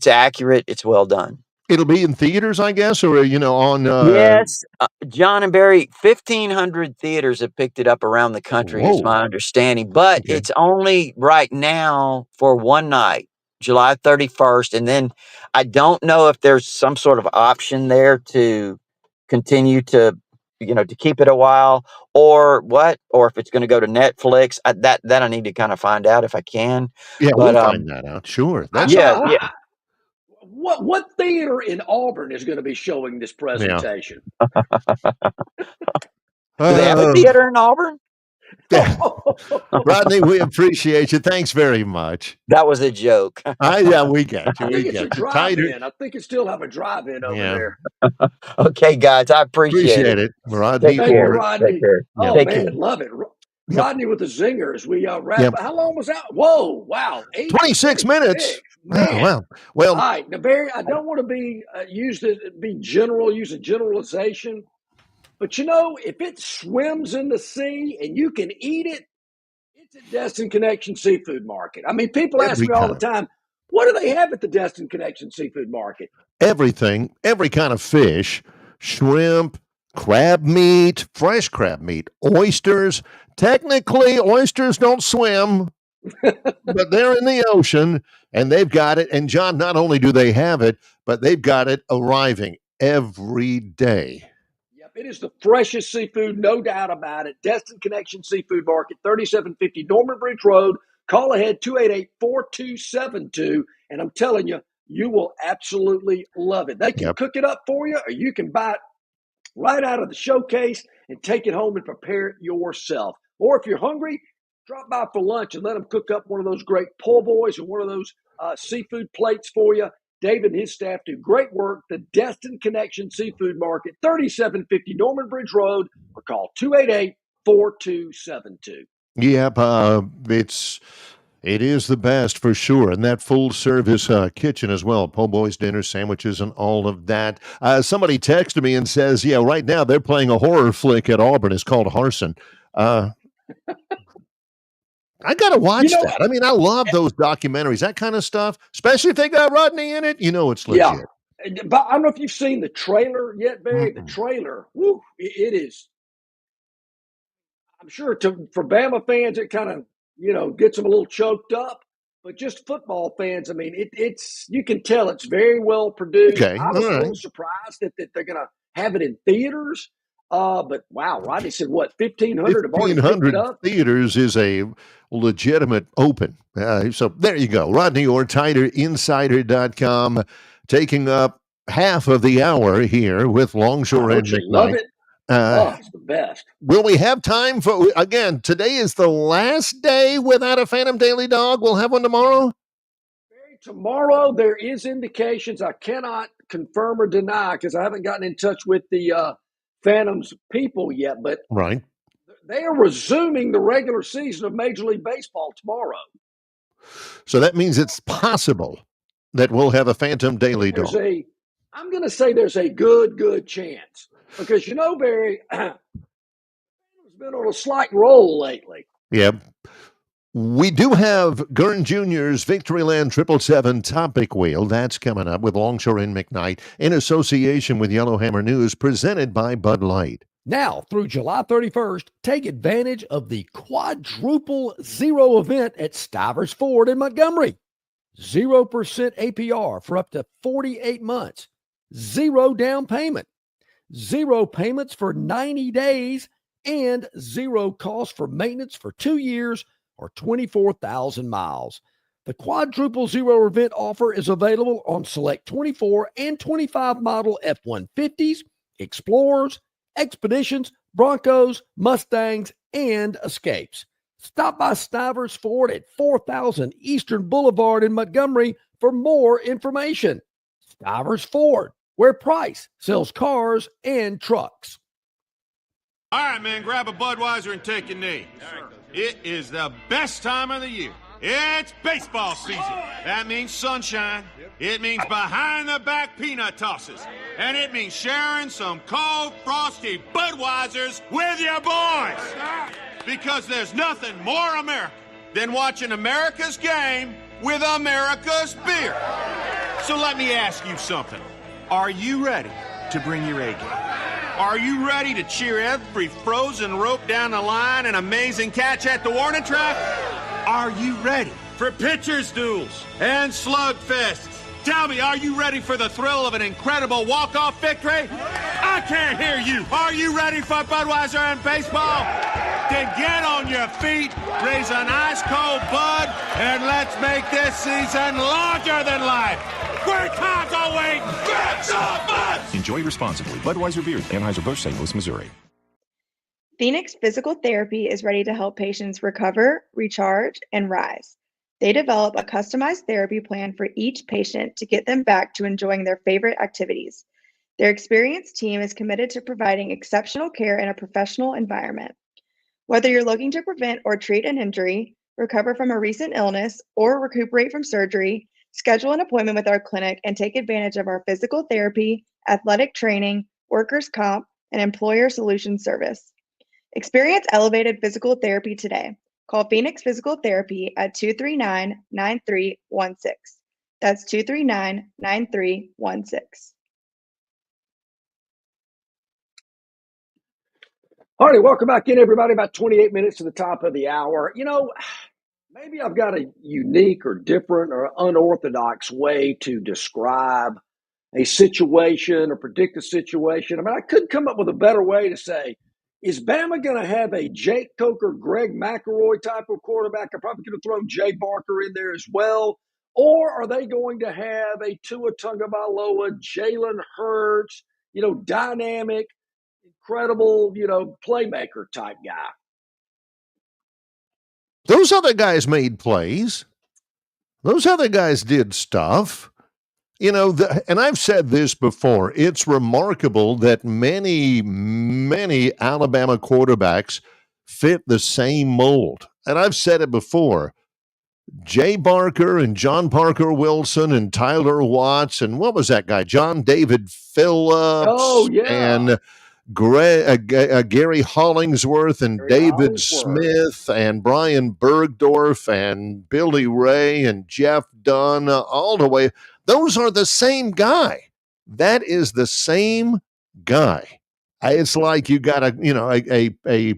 accurate. It's well done. It'll be in theaters, I guess, or on. Yes, John and Barry, 1,500 theaters have picked it up around the country, is my understanding. But it's only right now for one night, July 31st, and then I don't know if there's some sort of option there to continue to keep it a while, or what, or if it's going to go to Netflix. That I need to kind of find out if I can. Yeah, but we'll find that out. Sure. Yeah. What theater in Auburn is going to be showing this presentation? Do they have a theater in Auburn? Rodney, we appreciate you. Thanks very much. That was a joke. Yeah, we got you. I think it's a drive-in. I think it still have a drive-in over there. Okay, guys, I appreciate it. Rodney. Thank you, Rodney. Take care. Oh, Take man, care. love it. Rodney with the zingers. We wrap. How long was that? Whoa, wow. 26 minutes. Man. Wow. Well, all right. Now, Barry, I don't want to be use a generalization, but if it swims in the sea and you can eat it, it's at Destin Connection Seafood Market. I mean, people ask me all the time, what do they have at the Destin Connection Seafood Market? Everything, every kind of fish, shrimp, crab meat, fresh crab meat, oysters. Technically, oysters don't swim, but they're in the ocean and they've got it. And John, not only do they have it, but they've got it arriving every day. Yep, it is the freshest seafood, no doubt about it. Destin Connection Seafood Market, 3750 Norman Bridge Road. Call ahead 288-4272. And I'm telling you, you will absolutely love it. They can cook it up for you, or you can buy it right out of the showcase and take it home and prepare it yourself. Or if you're hungry, drop by for lunch and let them cook up one of those great po' boys or one of those seafood plates for you. David and his staff do great work. The Destin Connection Seafood Market, 3750 Norman Bridge Road, or call 288-4272. Yep, it is the best for sure. And that full service kitchen as well. Po' boys, dinners, sandwiches, and all of that. Somebody texted me and says, yeah, right now they're playing a horror flick at Auburn. It's called Harson. I got to watch that. I mean, I love those documentaries, that kind of stuff, especially if they got Rodney in it. It's legit. Yeah. But I don't know if you've seen the trailer yet, Barry. The trailer, it is. I'm sure for Bama fans, it kind of, gets them a little choked up. But just football fans, I mean, it's you can tell it's very well produced. Okay. I was a little surprised that they're going to have it in theaters. But wow, Rodney said, what, 1,500 have already picked it up? Theaters is a legitimate open. So there you go. Rodney or TigerInsider.com taking up half of the hour here with Longshore and McKnight. Love it. It's the best. Will we have time for, again, today is the last day without a Phantom Daily Dog. We'll have one tomorrow? Tomorrow, there is indications. I cannot confirm or deny because I haven't gotten in touch with the Phantom's people yet, but right. They are resuming the regular season of Major League Baseball tomorrow. So that means it's possible that we'll have a Phantom Daily Dog. I'm going to say there's a good chance because, Barry, has been on a slight roll lately. Yeah. We do have Gurn Jr.'s Victoryland 777 Topic Wheel. That's coming up with Longshore and McKnight in association with Yellowhammer News, presented by Bud Light. Now through July 31st, take advantage of the quadruple zero event at Stivers Ford in Montgomery. 0% APR for up to 48 months. 0 down payment. 0 payments for 90 days and 0 cost for maintenance for 2 years or 24,000 miles. The quadruple zero event offer is available on select 24 and 25 model F-150s, Explorers, Expeditions, Broncos, Mustangs, and Escapes. Stop by Stivers Ford at 4000 Eastern Boulevard in Montgomery for more information. Stivers Ford, where price sells cars and trucks. All right, man, grab a Budweiser and take a knee. It is the best time of the year. It's baseball season. That means sunshine. It means behind-the-back peanut tosses. And it means sharing some cold, frosty Budweisers with your boys. Because there's nothing more American than watching America's game with America's beer. So let me ask you something. Are you ready to bring your A game? Are you ready to cheer every frozen rope down the line and amazing catch at the warning track? Are you ready for pitcher's duels and slugfests? Tell me, are you ready for the thrill of an incredible walk-off victory? I can't hear you. Are you ready for Budweiser and baseball? Then get on your feet, raise an ice-cold Bud, and let's make this season larger than life. Great times are waiting. Grab some Bud! Enjoy responsibly. Budweiser Beer, Anheuser-Busch, St. Louis, Missouri. Phoenix Physical Therapy is ready to help patients recover, recharge, and rise. They develop a customized therapy plan for each patient to get them back to enjoying their favorite activities. Their experienced team is committed to providing exceptional care in a professional environment. Whether you're looking to prevent or treat an injury, recover from a recent illness, or recuperate from surgery, schedule an appointment with our clinic and take advantage of our physical therapy, athletic training, workers' comp, and employer solutions service. Experience elevated physical therapy today. Call Phoenix Physical Therapy at 239-9316. That's 239-9316. All right, welcome back in, everybody. About 28 minutes to the top of the hour. Maybe I've got a unique or different or unorthodox way to describe a situation or predict a situation. I mean, I couldn't come up with a better way to say, is Bama going to have a Jake Coker, Greg McElroy type of quarterback? I probably could have thrown Jay Barker in there as well. Or are they going to have a Tua Tagovailoa, Jalen Hurts, dynamic, incredible, playmaker type guy? Those other guys made plays. Those other guys did stuff. And I've said this before, it's remarkable that many Alabama quarterbacks fit the same mold. And I've said it before. Jay Barker and John Parker Wilson and Tyler Watts and what was that guy? John David Phillips. Oh, yeah. And Gary Hollingsworth and David Smith and Brian Bergdorf and Billy Ray and Jeff Dunn, all the way. Those are the same guy. That is the same guy. It's like you got a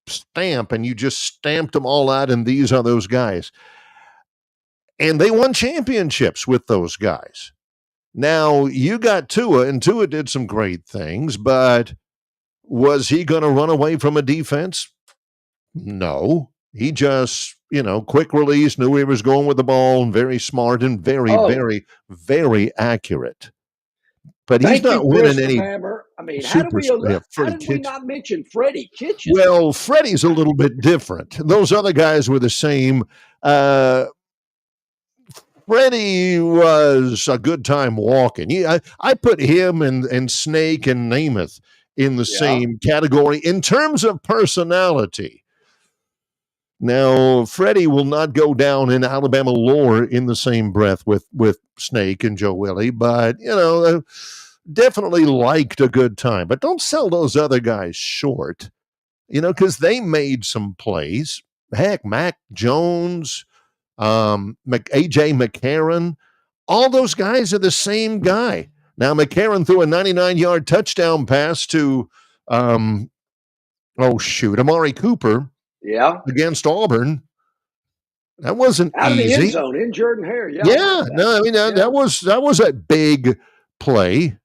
stamp and you just stamped them all out, and these are those guys. And they won championships with those guys. Now, you got Tua, and Tua did some great things, but was he going to run away from a defense? No. He just, quick release, knew he was going with the ball, and very smart and very, very accurate. But he's not winning any. I mean, how did we not mention Freddie Kitchens? Well, Freddie's a little bit different. Those other guys were the same. Freddie was a good time walking. I put him and Snake and Namath in the same category in terms of personality. Now, Freddie will not go down in Alabama lore in the same breath with Snake and Joe Willie, but, definitely liked a good time. But don't sell those other guys short, because they made some plays. Heck, Mac Jones, A.J. McCarron, all those guys are the same guy. Now, McCarron threw a 99-yard touchdown pass to, Amari Cooper. Yeah. Against Auburn. That wasn't out easy. Of the end zone in Jordan Hare. That was a big play.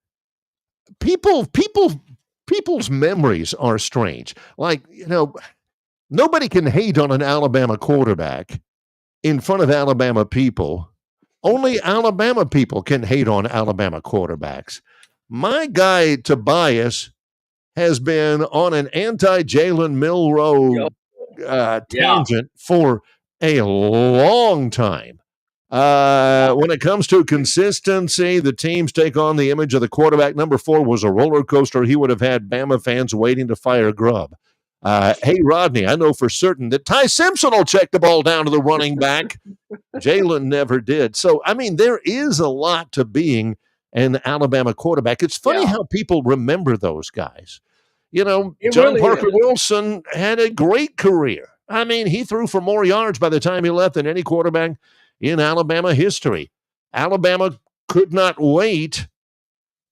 People's memories are strange. Like, nobody can hate on an Alabama quarterback in front of Alabama people. Only Alabama people can hate on Alabama quarterbacks. My guy Tobias has been on an anti-Jalen Milroe tangent for a long time. When it comes to consistency, the teams take on the image of the quarterback. Number 4 was a roller coaster. He would have had Bama fans waiting to fire Grubb. Hey, Rodney, I know for certain that Ty Simpson will check the ball down to the running back. Jalen never did. So, there is a lot to being an Alabama quarterback. It's funny how people remember those guys. John really Parker Wilson had a great career. He threw for more yards by the time he left than any quarterback in Alabama history. Alabama could not wait.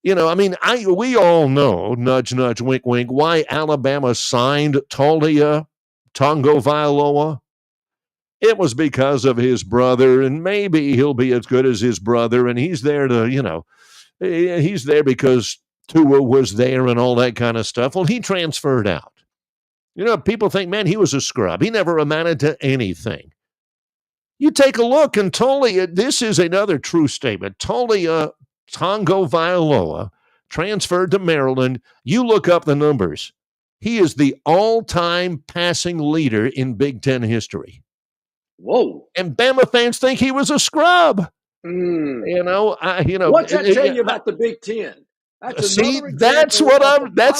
We all know, nudge, nudge, wink, wink, why Alabama signed Talia Tagovailoa. It was because of his brother, and maybe he'll be as good as his brother, and he's there to, he's there because Tua was there and all that kind of stuff. Well, he transferred out. People think, man, he was a scrub. He never amounted to anything. You take a look, and Talia, this is another true statement. Talia Tagovailoa transferred to Maryland. You look up the numbers. He is the all-time passing leader in Big Ten history. Whoa. And Bama fans think he was a scrub. What's that tell you about the Big Ten? That's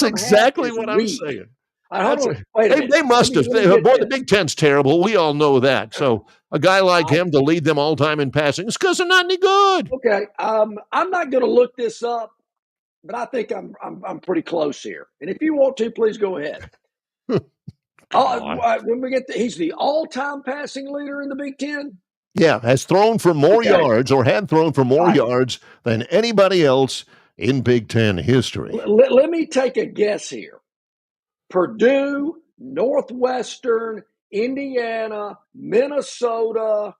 exactly what I'm saying. They must have. The Big Ten's terrible. We all know that. So a guy like him to lead them all time in passing is because they're not any good. Okay, I'm not going to look this up, but I think I'm pretty close here. And if you want to, please go ahead. When we he's the all-time passing leader in the Big Ten. Yeah, has thrown for more yards or had thrown for more yards than anybody else in Big Ten history. Let me take a guess here. Purdue, Northwestern, Indiana, Minnesota.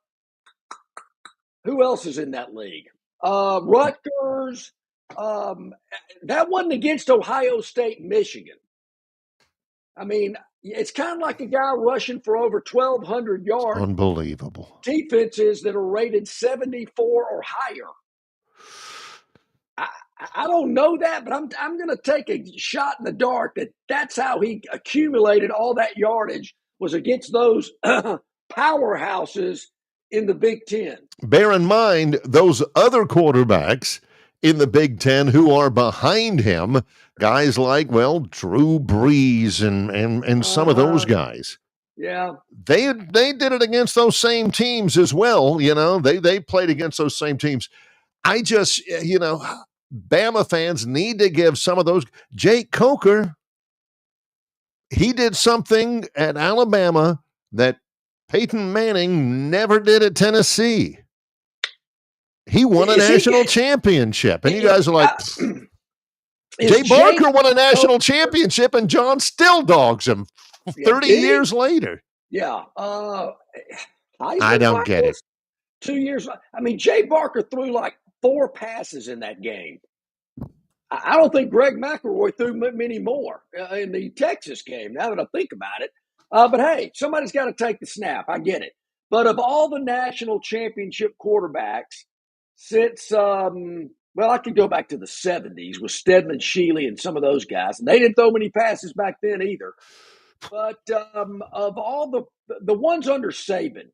Who else is in that league? Rutgers. That wasn't against Ohio State, Michigan. It's kind of like a guy rushing for over 1,200 yards. Unbelievable. Defenses that are rated 74 or higher. I don't know that, but I'm going to take a shot in the dark that's how he accumulated all that yardage was against those powerhouses in the Big Ten. Bear in mind, those other quarterbacks in the Big Ten who are behind him, guys like, Drew Brees and some of those guys. Yeah. They did it against those same teams as well. They played against those same teams. I just, Bama fans need to give some of those. Jake Coker, he did something at Alabama that Peyton Manning never did at Tennessee. He won a national championship. And you guys are like, Jay Barker won a national championship and John still dogs him 30 years later. Yeah. I don't get it. 2 years. Jay Barker threw like 4 passes in that game. I don't think Greg McElroy threw many more in the Texas game, now that I think about it. But hey, somebody's got to take the snap. I get it. But of all the national championship quarterbacks since, I could go back to the 70s with Stedman, Shealy, and some of those guys. And they didn't throw many passes back then either. But of all the ones under Saban,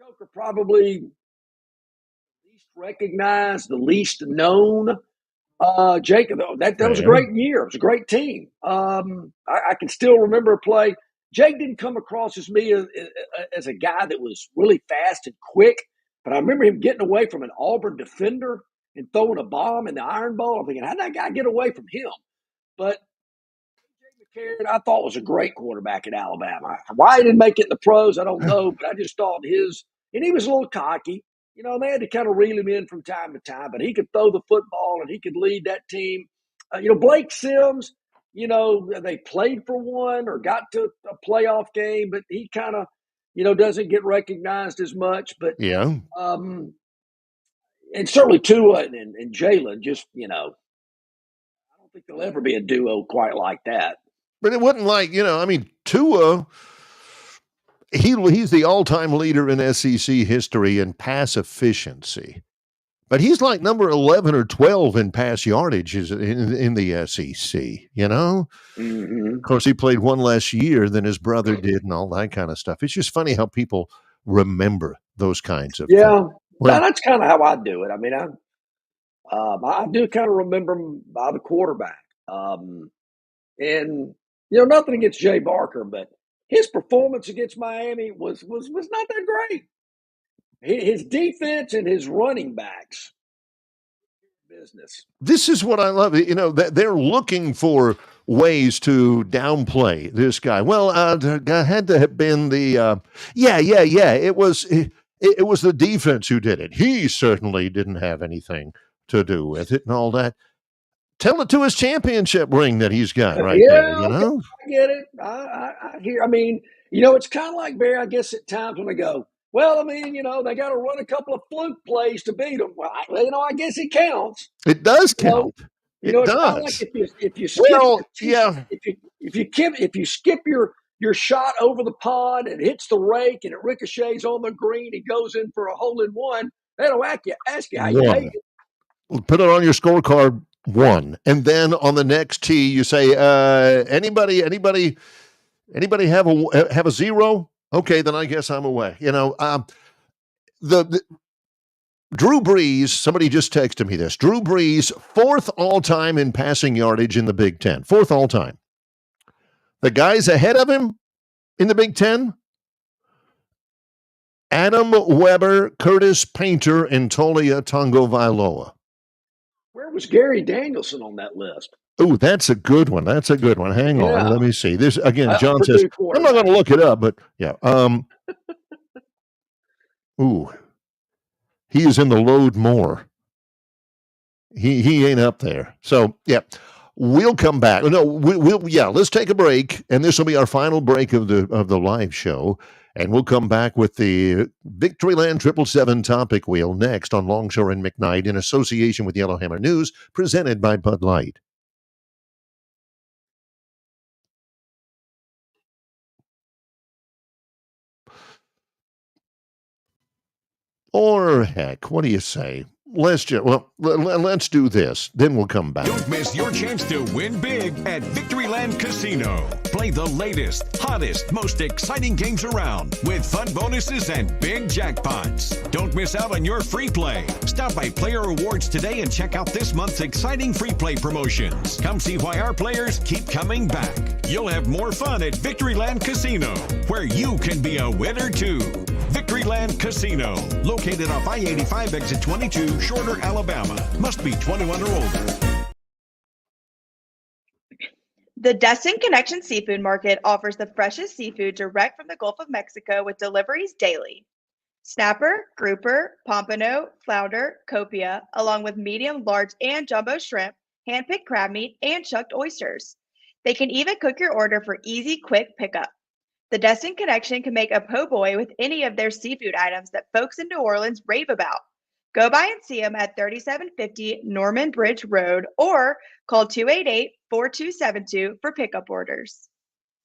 Coker probably least recognized, the least known. Jacob, that was a great year. It was a great team. I can still remember a play. Jake didn't come across as me as a guy that was really fast and quick, but I remember him getting away from an Auburn defender and throwing a bomb in the iron bowl. I'm thinking, how'd that guy get away from him? But Jake McCarron, I thought was a great quarterback at Alabama. Why he didn't make it in the pros, I don't know, but I just thought and he was a little cocky. You know, they had to kind of reel him in from time to time, but he could throw the football and he could lead that team. Blake Sims, they played for one or got to a playoff game, but he kind of, doesn't get recognized as much. But yeah, and certainly Tua and Jalen, just I don't think there'll ever be a duo quite like that. But it wasn't like Tua. He's the all-time leader in SEC history in pass efficiency. But he's like number 11 or 12 in pass yardage in the SEC, Mm-hmm. Of course, he played one less year than his brother did and all that kind of stuff. It's just funny how people remember those kinds of things. Well, that's kind of how I do it. I mean, I do kind of remember him by the quarterback. And, nothing against Jay Barker, but his performance against Miami was not that great. His defense and his running backs business. This is what I love. That they're looking for ways to downplay this guy. Well, had to have been the It was the defense who did it. He certainly didn't have anything to do with it and all that. Tell it to his championship ring that he's got right there. I get it. I hear. I mean, it's kind of like Barry. I guess at times when I go, well, I mean, they got to run a couple of fluke plays to beat them. Well, I guess it counts. It does count. It does. Kind of like if you skip, if you skip your shot over the pond and hits the rake and it ricochets on the green and goes in for a hole in one, they don't ask you how you made it. Put it on your scorecard. 1, and then on the next tee you say, anybody have a 0? Okay, then I guess I'm away. The Drew Brees, somebody just texted me this. Drew Brees, 4th all-time in passing yardage in the Big Ten. 4th all-time. The guys ahead of him in the Big Ten, Adam Weber, Curtis Painter, and Tolia Tagovailoa. Where was Gary Danielson on that list? Oh, that's a good one. Hang on. Let me see. This again, John says, I'm not going to look it up, but yeah. He is in the load more. He ain't up there. So, yeah. We'll come back. No, let's take a break, and this will be our final break of the live show. And we'll come back with the Victoryland 777 Topic Wheel next on Longshore and McKnight in association with Yellowhammer News, presented by Bud Light. Or heck, what do you say? Let's do this. Then we'll come back. Don't miss your chance to win big at Victoryland Casino. Play the latest, hottest, most exciting games around with fun bonuses and big jackpots. Don't miss out on your free play. Stop by Player Rewards today and check out this month's exciting free play promotions. Come see why our players keep coming back. You'll have more fun at Victoryland Casino, where you can be a winner too. Victoryland Casino, located off I-85 exit 22, Shorter, Alabama. Must be 21 or older. The Destin Connection Seafood Market offers the freshest seafood direct from the Gulf of Mexico with deliveries daily. Snapper, grouper, pompano, flounder, copia, along with medium, large, and jumbo shrimp, hand-picked crab meat, and chucked oysters. They can even cook your order for easy, quick pickup. The Destin Connection can make a po' boy with any of their seafood items that folks in New Orleans rave about. Go by and see them at 3750 Norman Bridge Road or call 288-4272 for pickup orders.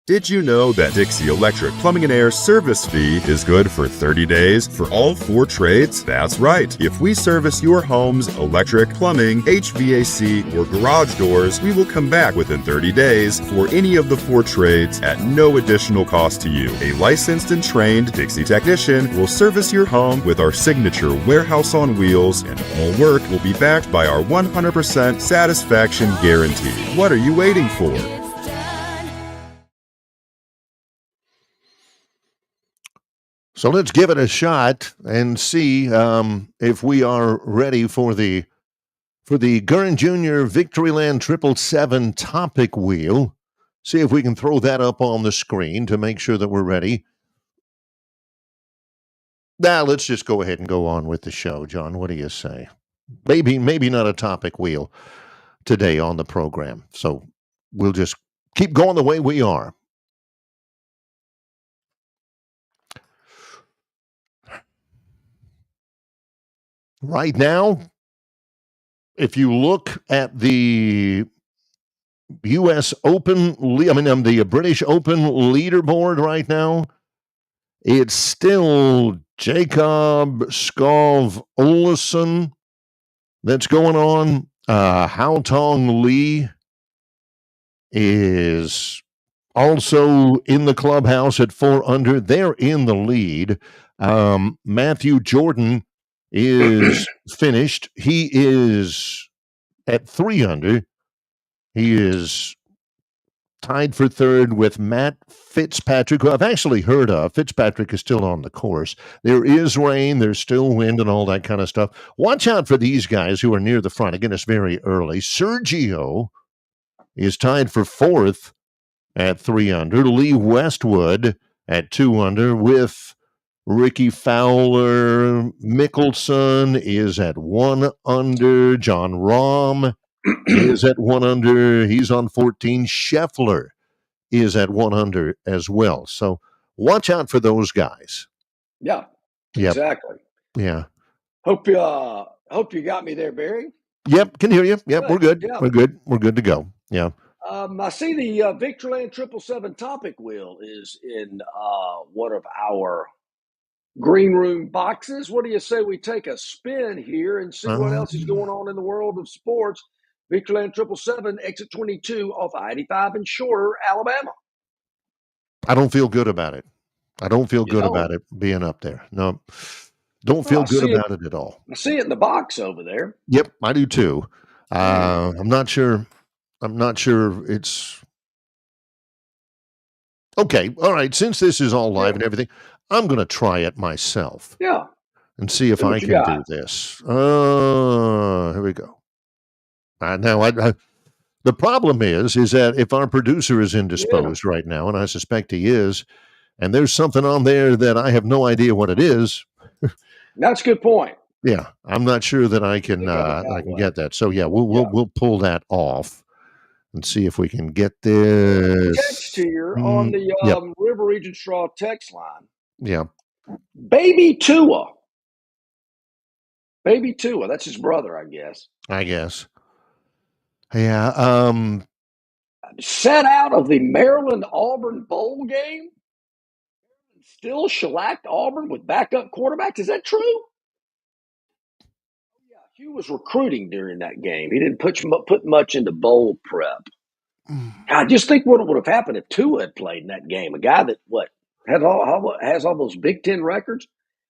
Did you know that Dixie Electric Plumbing and Air service fee is good for 30 days for all 4 trades? That's right. If we service your home's electric, plumbing, HVAC, or garage doors, we will come back within 30 days for any of the 4 trades at no additional cost to you. A licensed and trained Dixie technician will service your home with our signature warehouse on wheels, and all work will be backed by our 100% satisfaction guarantee. What are you waiting for? So let's give it a shot and see if we are ready for the Gurren Jr. Victoryland 777 Topic Wheel. See if we can throw that up on the screen to make sure that we're ready. Now, let's just go ahead and go on with the show, John. What do you say? Maybe not a topic wheel today on the program. So we'll just keep going the way we are. Right now, if you look at the U.S. Open, the British Open leaderboard right now, it's still Jacob Skov Olesen that's going on. Hao Tong Lee is also in the clubhouse at 4 under. They're in the lead. Matthew Jordan is finished. He is at 3 under. He is tied for third with Matt Fitzpatrick, who I've actually heard of. Fitzpatrick is still on the course. There is rain, there's still wind and all that kind of stuff. Watch out for these guys who are near the front. Again, it's very early. Sergio is tied for 4th at 3 under. Lee Westwood at 2 under with Ricky Fowler. Mickelson is at 1 under. John Rahm is at 1 under. He's on 14. Scheffler is at 1 under as well. So watch out for those guys. Yeah, yep. Exactly. Yeah. Hope you got me there, Barry. Yep, can hear you. Yep, Good. We're good. Yeah. We're good. We're good to go. Yeah. I see the Victoryland 777 Topic Wheel is in one of our green room boxes. What do you say we take a spin here and see what else is going on in the world of sports? Victoryland 777, exit 22 off I-85 in Shorter, Alabama. I don't feel good about it. I don't feel good about it being up there. No, don't feel good about it at all. I see it in the box over there. Yep, I do too. I'm not sure it's okay. All right. Since this is all live and everything, I'm going to try it myself. Yeah. And see if I can do this. Here we go. Now, the problem is that if our producer is indisposed right now, and I suspect he is, and there's something on there that I have no idea what it is. That's a good point. Yeah, I'm not sure that I can get that. So we'll pull that off and see if we can get this. Text here on the River Region Straw text line. Yeah. Baby Tua. That's his brother, I guess. Yeah. Set out of the Maryland Auburn bowl game. Still shellacked Auburn with backup quarterbacks. Is that true? Yeah, Hugh was recruiting during that game. He didn't put much into bowl prep. I just think what would have happened if Tua had played in that game. A guy that has all those Big Ten records.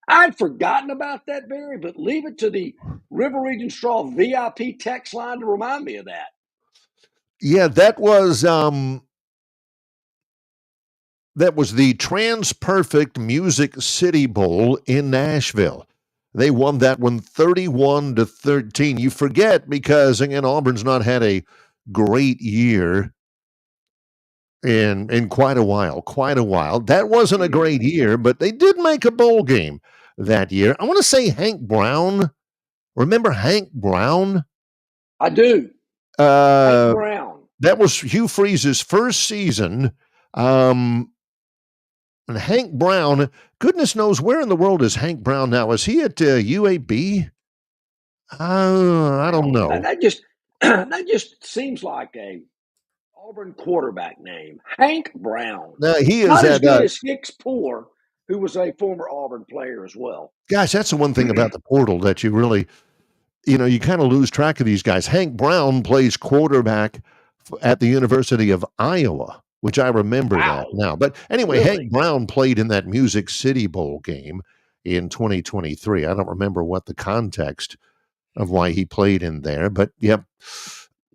I'd forgotten about that, Barry, but leave it to the River Region Straw VIP text line to remind me of that. Yeah, that was the TransPerfect Music City Bowl in Nashville. They won that one 31-13. You forget because, again, Auburn's not had a great year in quite a while. That wasn't a great year, but they did make a bowl game that year. I want to say Hank Brown. Remember Hank Brown? I do. Hank Brown. That was Hugh Freeze's first season. And Hank Brown, goodness knows where in the world is Hank Brown now? Is he at UAB? I don't know. That just seems like a Auburn quarterback name, Hank Brown. Now, he is not as that good as Hicks Poor, who was a former Auburn player as well. Gosh, that's the one thing about the portal that you really, you kind of lose track of these guys. Hank Brown plays quarterback at the University of Iowa, which I remember that now. But anyway, Really? Hank Brown played in that Music City Bowl game in 2023. I don't remember what the context of why he played in there, but yep.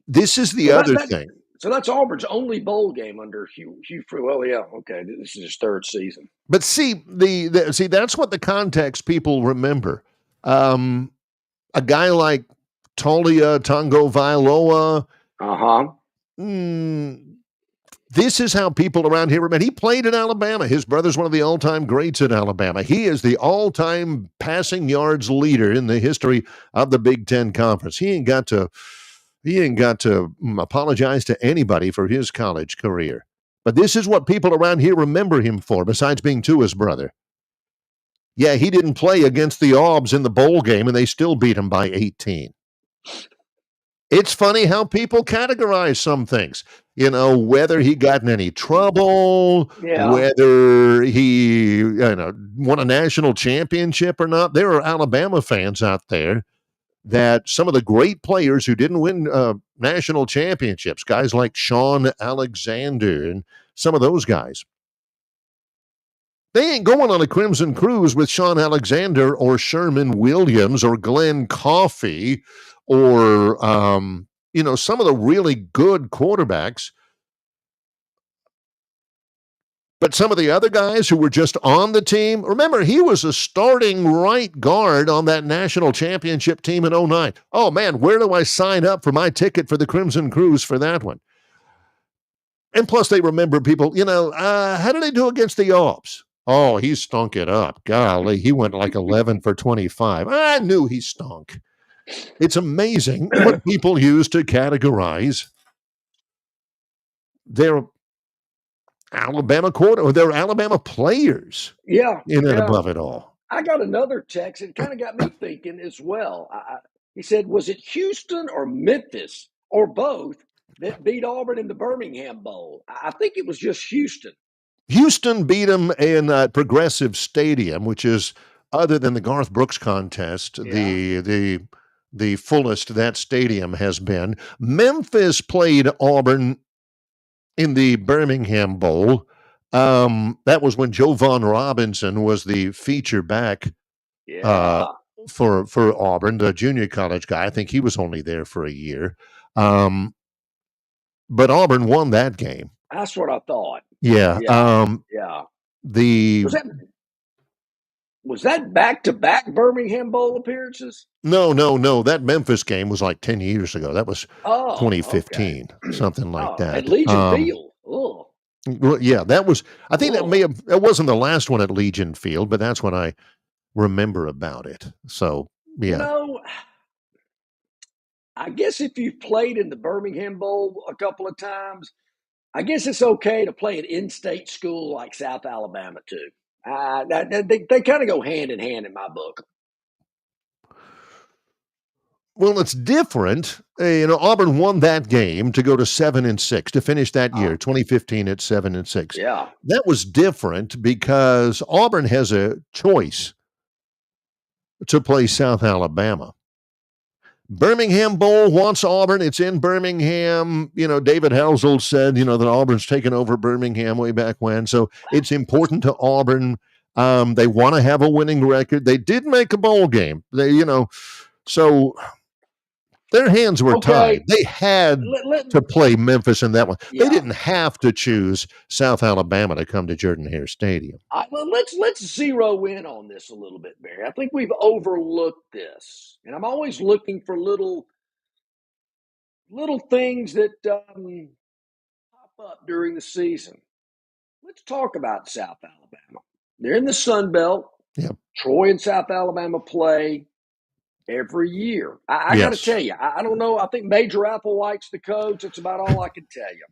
This is the other thing. So that's Auburn's only bowl game under Hugh Frew. Well, yeah, okay. This is his third season. But see, see that's what the context people remember. A guy like Talia Tongo Vailoa. This is how people around here remember. He played in Alabama. His brother's one of the all-time greats at Alabama. He is the all-time passing yards leader in the history of the Big Ten Conference. He ain't got to apologize to anybody for his college career. But this is what people around here remember him for, besides being Tua's brother. Yeah, he didn't play against the Aubs in the bowl game, and they still beat him by 18. It's funny how people categorize some things. Whether he got in any trouble, whether he won a national championship or not. There are Alabama fans out there that some of the great players who didn't win national championships, guys like Sean Alexander and some of those guys, they ain't going on a Crimson Cruise with Sean Alexander or Sherman Williams or Glenn Coffey or, some of the really good quarterbacks. But some of the other guys who were just on the team, remember, he was a starting right guard on that national championship team in 2009. Oh, man, where do I sign up for my ticket for the Crimson Cruise for that one? And plus, they remember people, how did they do against the Aubs? Oh, he stunk it up. Golly, he went like 11 for 25. I knew he stunk. It's amazing what people use to categorize their Alabama or their Alabama players. Yeah. In and above it all. I got another text. It kind of got me thinking as well. He said, was it Houston or Memphis or both that beat Auburn in the Birmingham Bowl? I think it was just Houston. Houston beat them in Progressive Stadium, which is, other than the Garth Brooks contest, the fullest that stadium has been. Memphis played Auburn in the Birmingham Bowl. That was when Jovan Robinson was the feature back for Auburn, the junior college guy. I think he was only there for a year. But Auburn won that game. That's what I thought. Yeah. Was that back-to-back Birmingham Bowl appearances? No. That Memphis game was like 10 years ago. That was 2015, something like that. At Legion Field. Well, yeah, that was, I think it wasn't the last one at Legion Field, but that's what I remember about it. So, yeah. I guess if you've played in the Birmingham Bowl a couple of times, I guess it's okay to play an in-state school like South Alabama too. They kind of go hand in hand in my book. Well, it's different. Auburn won that game to go to 7-6 to finish that year, 2015 at 7-6. Yeah, that was different because Auburn has a choice to play South Alabama. Birmingham Bowl wants Auburn. It's in Birmingham. David Halsell said, that Auburn's taken over Birmingham way back when. So it's important to Auburn. They want to have a winning record. They did make a bowl game. So their hands were tied. They had to play Memphis in that one. Yeah. They didn't have to choose South Alabama to come to Jordan-Hare Stadium. Let's zero in on this a little bit, Barry. I think we've overlooked this, and I'm always looking for little things that pop up during the season. Let's talk about South Alabama. They're in the Sun Belt. Yep. Troy and South Alabama play every year. I got to tell you, I don't know. I think Major Applewhite's the coach. That's about all I can tell you.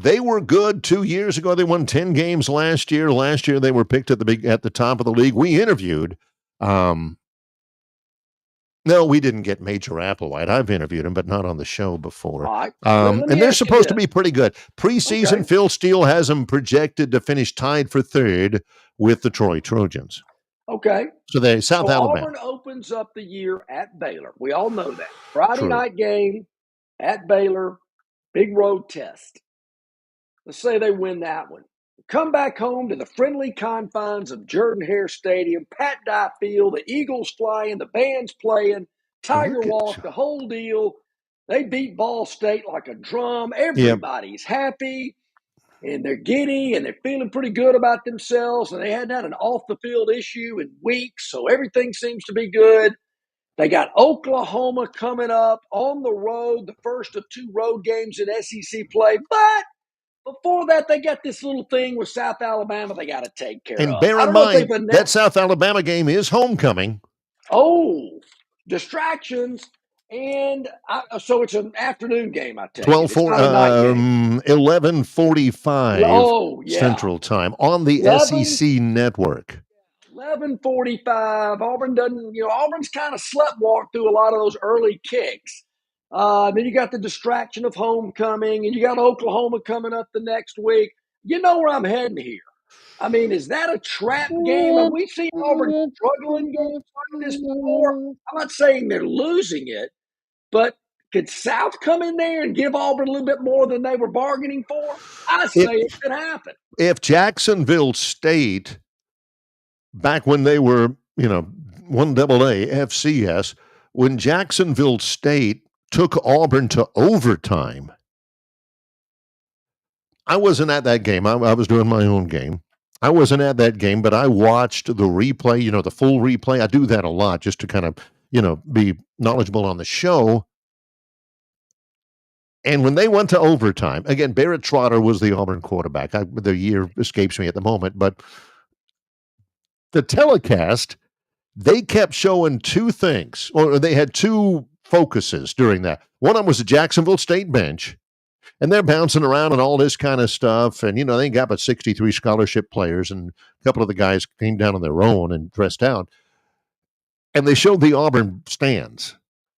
They were good 2 years ago. They won 10 games last year. Last year they were picked at the top of the league. We interviewed No, we didn't get Major Applewhite. I've interviewed him, but not on the show before. All right. Let And me they're ask you supposed to this. be pretty good. Preseason, Okay. Phil Steele has them projected to finish tied for third with the Troy Trojans. Okay. So they South Alabama. Auburn opens up the year at Baylor. We all know that. Friday True. night game at Baylor, big road test. Let's say they win that one. Come back home to the friendly confines of Jordan-Hare Stadium, Pat Dye Field, the Eagles flying, the band's playing, Tiger Walk, the whole deal. They beat Ball State like a drum. Everybody's happy, and they're giddy, and they're feeling pretty good about themselves, and they hadn't had an off-the-field issue in weeks, so everything seems to be good. They got Oklahoma coming up on the road, the first of 2 road games in SEC play, but before that, they got this little thing with South Alabama they got to take care And of. bear I in don't know if mind, they've that South Alabama game is homecoming. Oh, distractions. And so it's an afternoon game, I take it. 12 It's not a night game. 11:45 Oh, yeah. Central Time on the 11 SEC network. 11:45. Auburn doesn't, Auburn's kind of sleptwalk through a lot of those early kicks. Then you got the distraction of homecoming, and you got Oklahoma coming up the next week. You know where I'm heading here. I mean, is that a trap game? Have we seen Auburn struggling games like this before? I'm not saying they're losing it, but could South come in there and give Auburn a little bit more than they were bargaining for? I say it could happen. If Jacksonville State, back when they were, 1AA FCS, when Jacksonville State took Auburn to overtime, I wasn't at that game. I was doing my own game. I wasn't at that game, but I watched the replay, the full replay. I do that a lot just to kind of, be knowledgeable on the show. And when they went to overtime, again, Barrett Trotter was the Auburn quarterback. The year escapes me at the moment, but the telecast, they kept showing 2 things, or they had 2 focuses during that. One of them was the Jacksonville State bench, and they're bouncing around and all this kind of stuff. And, they got about 63 scholarship players, and a couple of the guys came down on their own and dressed out. And they showed the Auburn stands.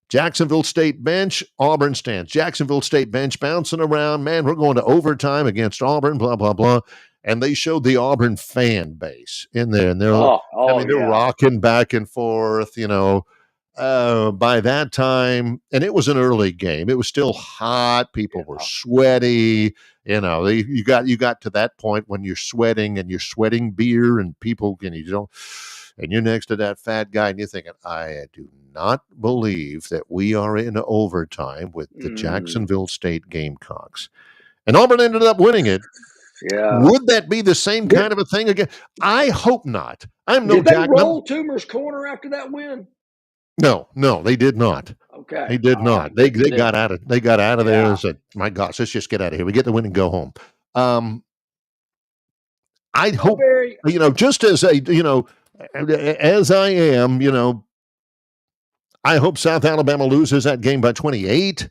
Jacksonville State bench, Auburn stands. Jacksonville State bench bouncing around. Man, we're going to overtime against Auburn, blah, blah, blah. And they showed the Auburn fan base in there. And they're, they're rocking back and forth, by that time. And it was an early game. It was still hot. People were sweaty. You got to that point when you're sweating and you're sweating beer and people, and you're next to that fat guy and you're thinking, I do not believe that we are in overtime with the Jacksonville State Gamecocks. And Auburn ended up winning it. Yeah. Would that be the same kind of a thing again? I hope not. Did they roll Toomer's corner after that win? No, they did not. Okay. They did not. They got out of there and said, my gosh, let's just get out of here. We get the win and go home. I'd hope, just as as I am, I hope South Alabama loses that game by 28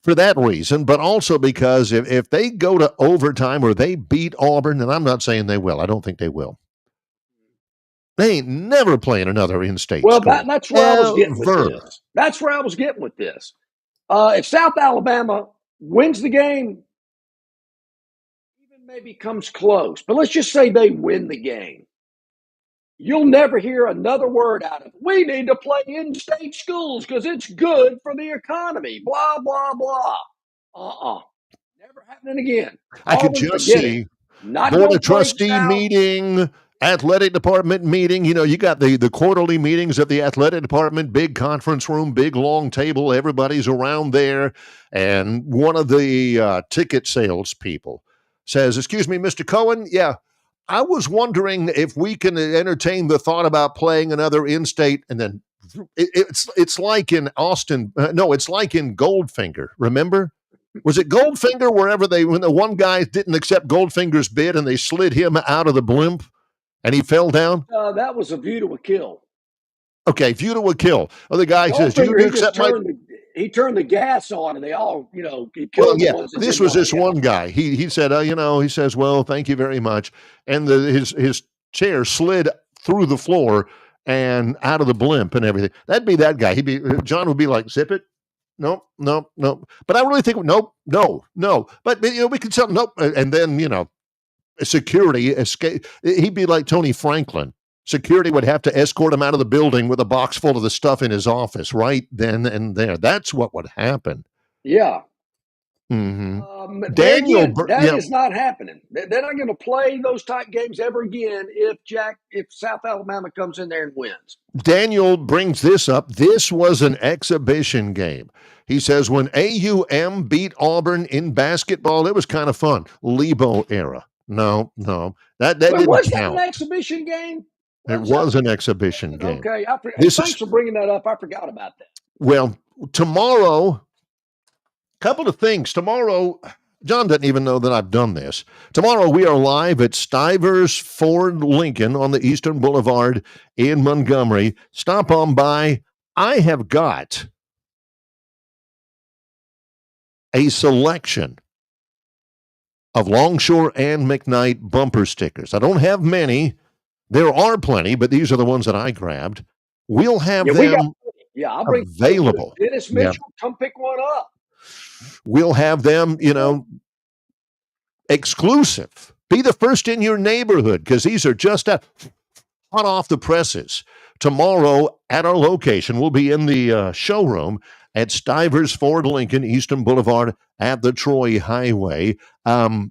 for that reason, but also because if they go to overtime or they beat Auburn, and I'm not saying they will, I don't think they will. They ain't never playing another in-state school. That's where I was getting with this. That's where I was getting with this. If South Alabama wins the game, even maybe comes close, but let's just say they win the game. You'll never hear another word out of it. We need to play in-state schools because it's good for the economy. Blah, blah, blah. Never happening again. I could just see Board of Trustee meeting, athletic department meeting. You got the quarterly meetings of the athletic department, big conference room, big long table. Everybody's around there. And one of the ticket sales people says, "Excuse me, Mr. Cohen. Yeah. I was wondering if we can entertain the thought about playing another in-state," and then it's like in Austin. No, it's like in Goldfinger. Remember? Was it Goldfinger when the one guy didn't accept Goldfinger's bid and they slid him out of the blimp and he fell down? That was A View to a Kill. Okay, View to a Kill. Oh, the guy says, "Do you accept my..." He turned the gas on, and they all, he killed the ones. This was this one guy. He said, he says, "Well, thank you very much," and his chair slid through the floor, and out of the blimp and everything. That'd be that guy. John would be like, zip it. Nope. But I really think, nope, no. But we could tell, nope. And then, security escape. He'd be like Tony Franklin. Security would have to escort him out of the building with a box full of the stuff in his office right then and there. That's what would happen. Yeah. Mm-hmm. Daniel, that is not happening. They're not going to play those type games ever again if South Alabama comes in there and wins. Daniel brings this up. This was an exhibition game. He says when AUM beat Auburn in basketball, it was kind of fun. Lebo era. No, that didn't was count. That an exhibition game? It was an exhibition game. Okay, thanks for bringing that up. I forgot about that. Well, tomorrow, couple of things. Tomorrow, John doesn't even know that I've done this. Tomorrow, we are live at Stivers Ford Lincoln on the Eastern Boulevard in Montgomery. Stop on by. I have got a selection of Longshore and McKnight bumper stickers. I don't have many. There are plenty, but these are the ones that I grabbed. We'll have them I'll bring available. Dennis Mitchell, come pick one up. We'll have them, exclusive. Be the first in your neighborhood because these are just hot off the presses. Tomorrow at our location, we'll be in the showroom at Stivers Ford Lincoln, Eastern Boulevard at the Troy Highway. Tomorrow,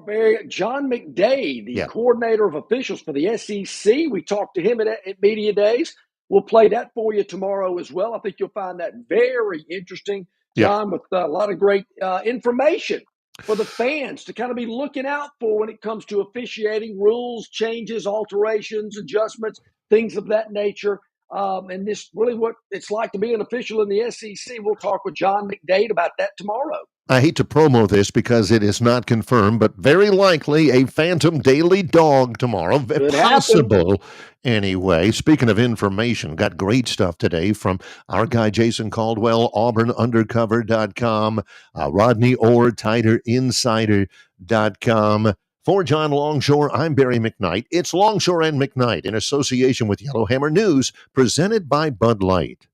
Barry, John McDay, the coordinator of officials for the SEC. We talked to him at Media Days. We'll play that for you tomorrow as well. I think you'll find that very interesting, John, with a lot of great information for the fans to kind of be looking out for when it comes to officiating, rules, changes, alterations, adjustments, things of that nature. And this really what it's like to be an official in the SEC. We'll talk with John McDade about that tomorrow. I hate to promo this because it is not confirmed, but very likely a Phantom Daily Dog tomorrow. Possible anyway. Speaking of information, got great stuff today from our guy Jason Caldwell, AuburnUndercover.com, Rodney Orr, TighterInsider.com. For John Longshore, I'm Barry McKnight. It's Longshore and McKnight in association with Yellowhammer News, presented by Bud Light.